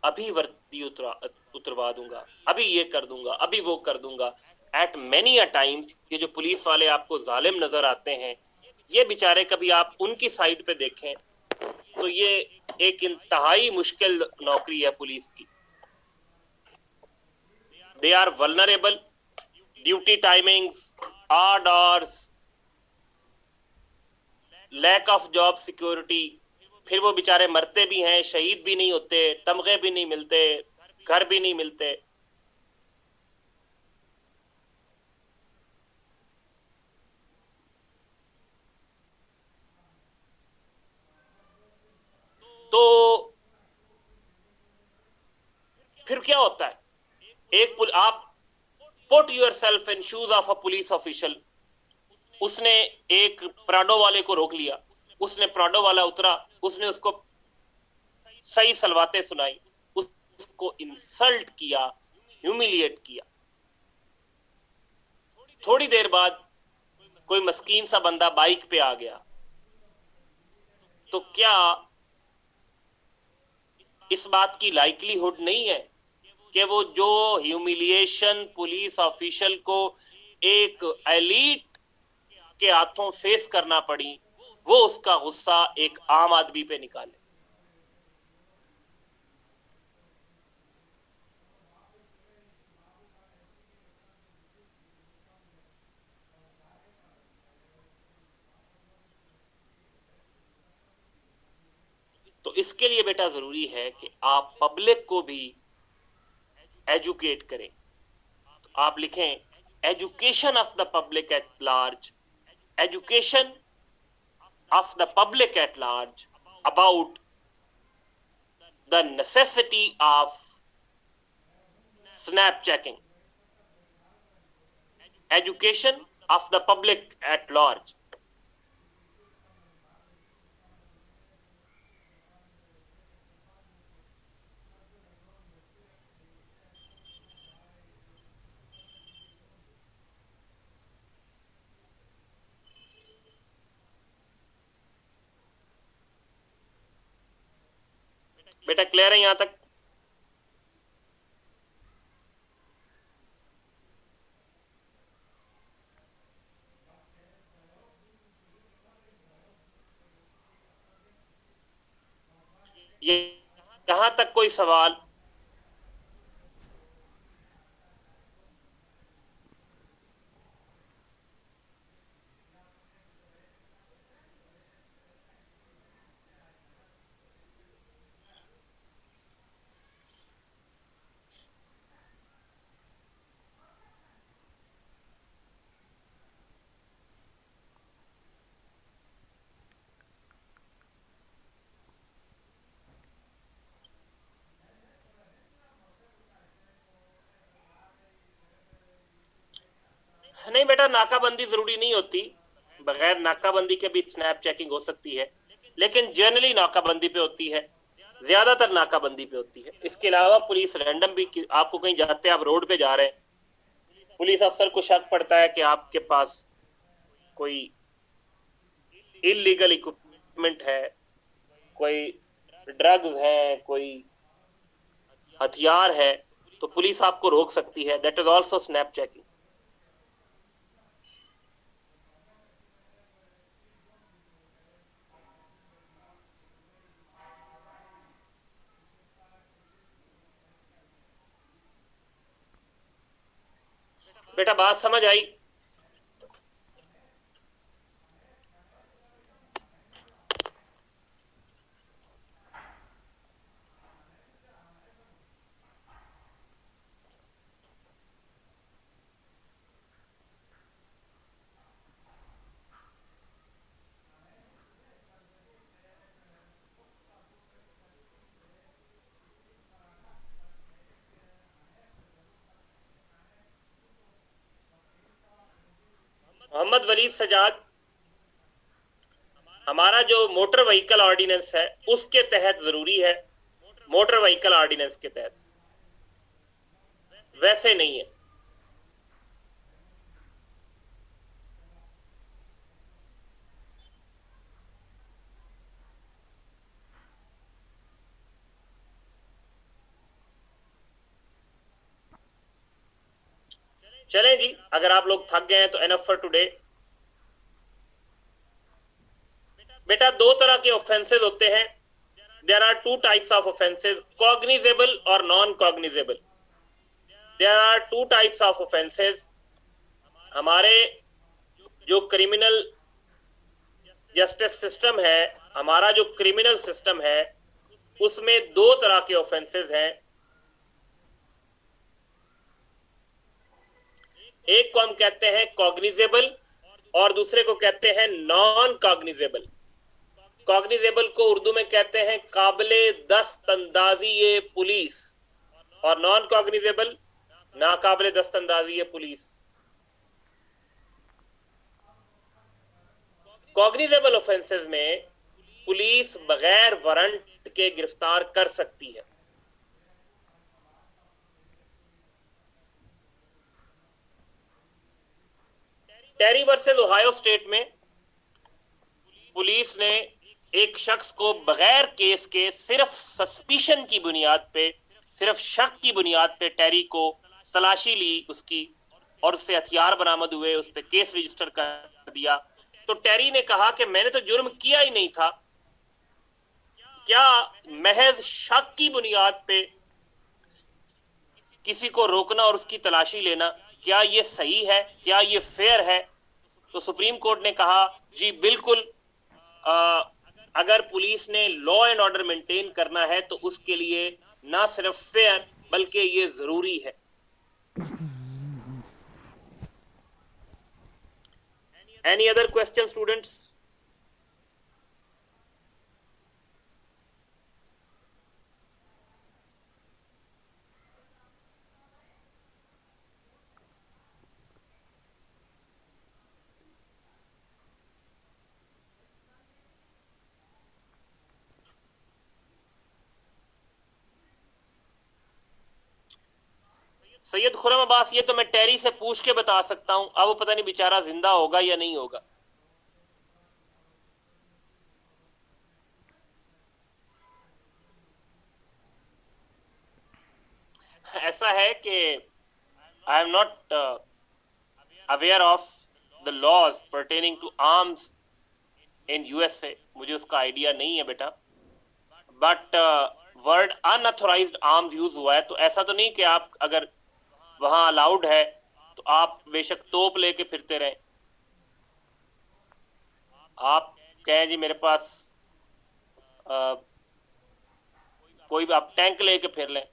अभी वर्दी उतरवा दूंगा, अभी ये कर दूंगा, अभी वो कर दूंगा। एट मेनी अ टाइम्स ये जो पुलिस वाले आपको जालिम नजर आते हैं, ये बेचारे कभी आप उनकी साइड पे देखें तो ये एक इंतहाई मुश्किल नौकरी है पुलिस की। They are vulnerable, duty timings, odd hours, lack of job security, फिर वो बेचारे मरते भी हैं, शहीद भी नहीं होते, तमगे भी नहीं मिलते, घर भी नहीं मिलते। तो फिर क्या होता है? आप put your self in shoes of a police official. उसने एक प्राडो वाले को रोक लिया, उसने प्राडो वाला उतरा, उसने उसको सही सलवातें सुनाई, उसको इंसल्ट किया, ह्यूमिलिएट किया। थोड़ी देर बाद कोई मस्कीन सा बंदा बाइक पे आ गया, तो क्या इस बात की लाइकलीहुड नहीं है कि वो जो ह्यूमिलिएशन पुलिस ऑफिशियल को एक एलीट के हाथों फेस करना पड़ी, वो उसका गुस्सा एक आम आदमी पे निकाले? तो इसके लिए बेटा जरूरी है कि आप पब्लिक को भी एजुकेट करें। तो आप लिखें education of the public at large, education of the public at large about the necessity of snap checking, education of the public at large. बेटा क्लियर है यहां तक? ये यहां तक कोई सवाल? नहीं बेटा, नाकाबंदी जरूरी नहीं होती, बगैर नाकाबंदी के भी स्नैप चेकिंग हो सकती है, लेकिन जनरली नाकाबंदी पे होती है, ज्यादातर नाकाबंदी पे होती है। इसके अलावा पुलिस रैंडम भी, आपको कहीं जाते हैं, आप रोड पे जा रहे हैं, पुलिस अफसर को शक पड़ता है कि आपके पास कोई इलीगल इक्विपमेंट है, कोई ड्रग्स है, कोई हथियार है, तो पुलिस आपको रोक सकती है। That is also snap checking. बेटा बात समझ आई? मोहम्मद वलीद सजाद, हमारा जो मोटर व्हीकल ऑर्डिनेंस है उसके तहत जरूरी है, मोटर व्हीकल ऑर्डिनेंस के तहत, वैसे नहीं है। चलें जी, अगर आप लोग थक गए हैं तो एनफ फॉर टुडे। बेटा दो तरह के ऑफेंसेस होते हैं, there are two types of offences, cognizable और non cognizable. There are two types of offences. हमारे जो क्रिमिनल जस्टिस सिस्टम है, हमारा जो क्रिमिनल सिस्टम है, उसमें दो तरह के ऑफेंसेस हैं। एक को हम कहते हैं कॉग्निजेबल और दूसरे को कहते हैं नॉन कॉग्निजेबल। कॉग्निजेबल को उर्दू में कहते हैं काबिले दस्तंदाजी पुलिस, और नॉन कॉग्निजेबल नाकाबिले दस्तंदाजी पुलिस। कॉग्निजेबल ऑफेंसेस में पुलिस बगैर वारंट के गिरफ्तार कर सकती है। टेरी वर्सेस ओहायो स्टेट में पुलिस ने एक शख्स को बगैर केस के, सिर्फ सस्पिशन की बुनियाद पे, सिर्फ शक की बुनियाद पे टेरी को तलाशी ली उसकी, और उससे हथियार बरामद हुए, उस पर केस रजिस्टर कर दिया। तो टेरी ने कहा कि मैंने तो जुर्म किया ही नहीं था। क्या महज शक की बुनियाद पे किसी को रोकना और उसकी तलाशी लेना, क्या ये सही है, क्या ये फेयर है? तो सुप्रीम कोर्ट ने कहा जी बिल्कुल, अगर पुलिस ने लॉ एंड ऑर्डर मेंटेन करना है तो उसके लिए ना सिर्फ फेयर बल्कि ये जरूरी है। Any other question students? Syed Khurram Abbas, ये तो मैं टेरी से पूछ के बता सकता हूं, अब वो पता नहीं बेचारा जिंदा होगा या नहीं होगा। ऐसा है कि I am not aware of the laws pertaining to arms in USA, मुझे उसका आइडिया नहीं है बेटा। But word unauthorised arms use हुआ है, तो ऐसा तो नहीं कि आप अगर वहां अलाउड है तो आप बेशक तोप लेके फिरते रहें। आप कहें जी मेरे पास कोई भी आप टैंक लेके फिर लें,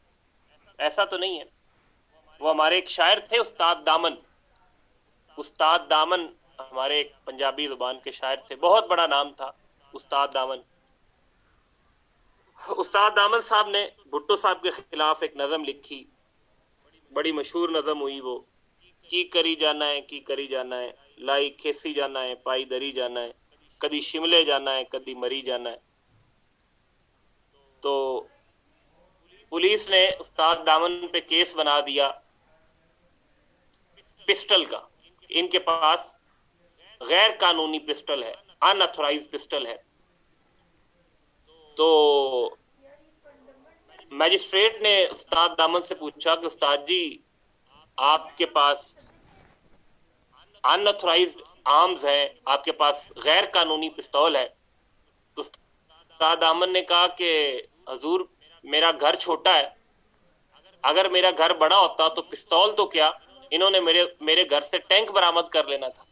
ऐसा तो नहीं है। वो हमारे एक शायर थे, उस्ताद दामन। उस्ताद दामन हमारे एक पंजाबी जुबान के शायर थे, बहुत बड़ा नाम था उस्ताद दामन। उस्ताद दामन साहब ने भुट्टो साहब के खिलाफ एक नज़म लिखी, बड़ी मशहूर नज़म हुई वो। की करी जाना है, की करी जाना है, लाई खेसी जाना है, पाई दरी जाना है, कदी शिमले जाना है, कदी मरी जाना है। तो पुलिस ने उस्ताद दामन पे केस बना दिया पिस्टल का। इनके पास गैर कानूनी पिस्टल है, अनऑथोराइज पिस्टल है। तो मैजिस्ट्रेट ने उस्ताद दामन से पूछा कि उस्ताद जी, आपके पास अनऑथोराइज्ड आर्म्स है, आपके पास गैर कानूनी पिस्तौल है। तो उस्ताद दामन ने कहा कि हजूर, मेरा घर छोटा है, अगर मेरा घर बड़ा होता तो पिस्तौल तो क्या, इन्होंने मेरे मेरे घर से टैंक बरामद कर लेना था।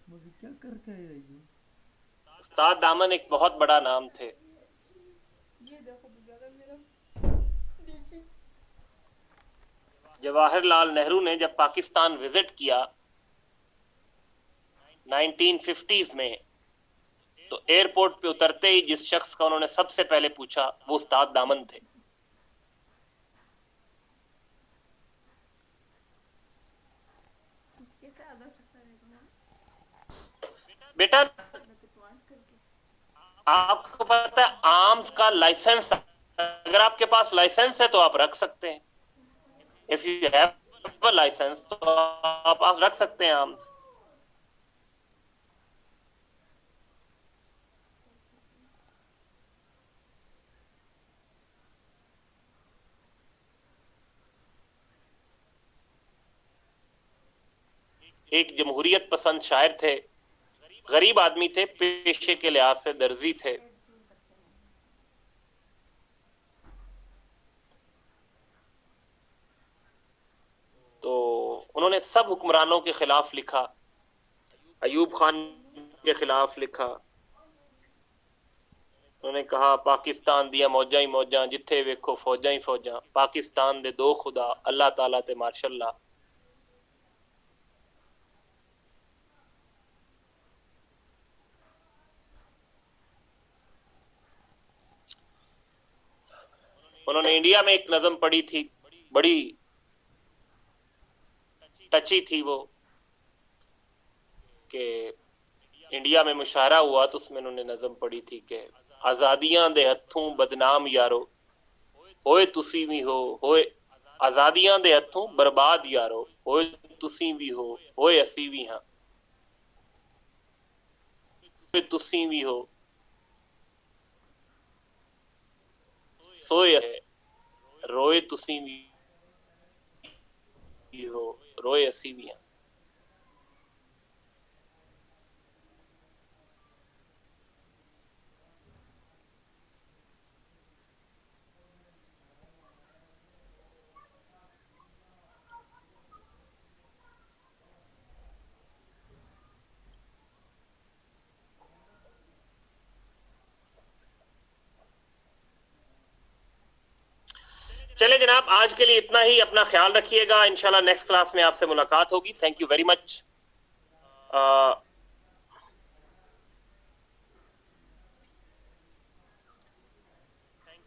मुझे क्या कर कह रही है? उस्ताद दामन एक बहुत बड़ा नाम थे। ये देखो अगर मेरा नीचे जवाहरलाल नेहरू ने जब पाकिस्तान विजिट किया 1950s में, तो एयरपोर्ट पे उतरते ही जिस शख्स का उन्होंने सबसे पहले पूछा वो उस्ताद दामन थे। कैसे आधा सकता रहेगा बेटा, बकवास करके। आपको पता है आर्म्स का लाइसेंस, अगर आपके पास लाइसेंस है तो आप रख सकते हैं। इफ यू हैव लाइसेंस तो आप रख सकते हैं आर्म्स। एक जमहूरियत पसंद शायर थे, गरीब आदमी थे, पेशे के लिहाज से दर्जी थे। तो उन्होंने सब हुक्मरानों के खिलाफ लिखा, अयूब खान के खिलाफ लिखा। उन्होंने कहा पाकिस्तान दिया मौजा ही मौजा, जिथे वेखो फौजा ही फौजा, पाकिस्तान दे दो खुदा, अल्लाह ताला ते मार्शल्लाह। उन्होंने इंडिया में एक नज़म पढ़ी थी, बड़ी टची थी वो, कि इंडिया में मुशायरा हुआ तो उसमें उन्होंने नज़म पढ़ी थी कि आज़ादियां दे हथों बदनाम यारो, होए तुसी भी हो, होए आज़ादियां दे हथों बर्बाद यारो, होए तुसी भी हो, होए असी भी हाँ, होए तुसी भी हो, सोए रोए तुसी भी हो, रोए असी भी हाँ। चले जनाब, आज के लिए इतना ही। अपना ख्याल रखिएगा, इंशाल्लाह नेक्स्ट क्लास में आपसे मुलाकात होगी। Thank you very much.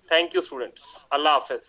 Thank you students, Allah Hafiz.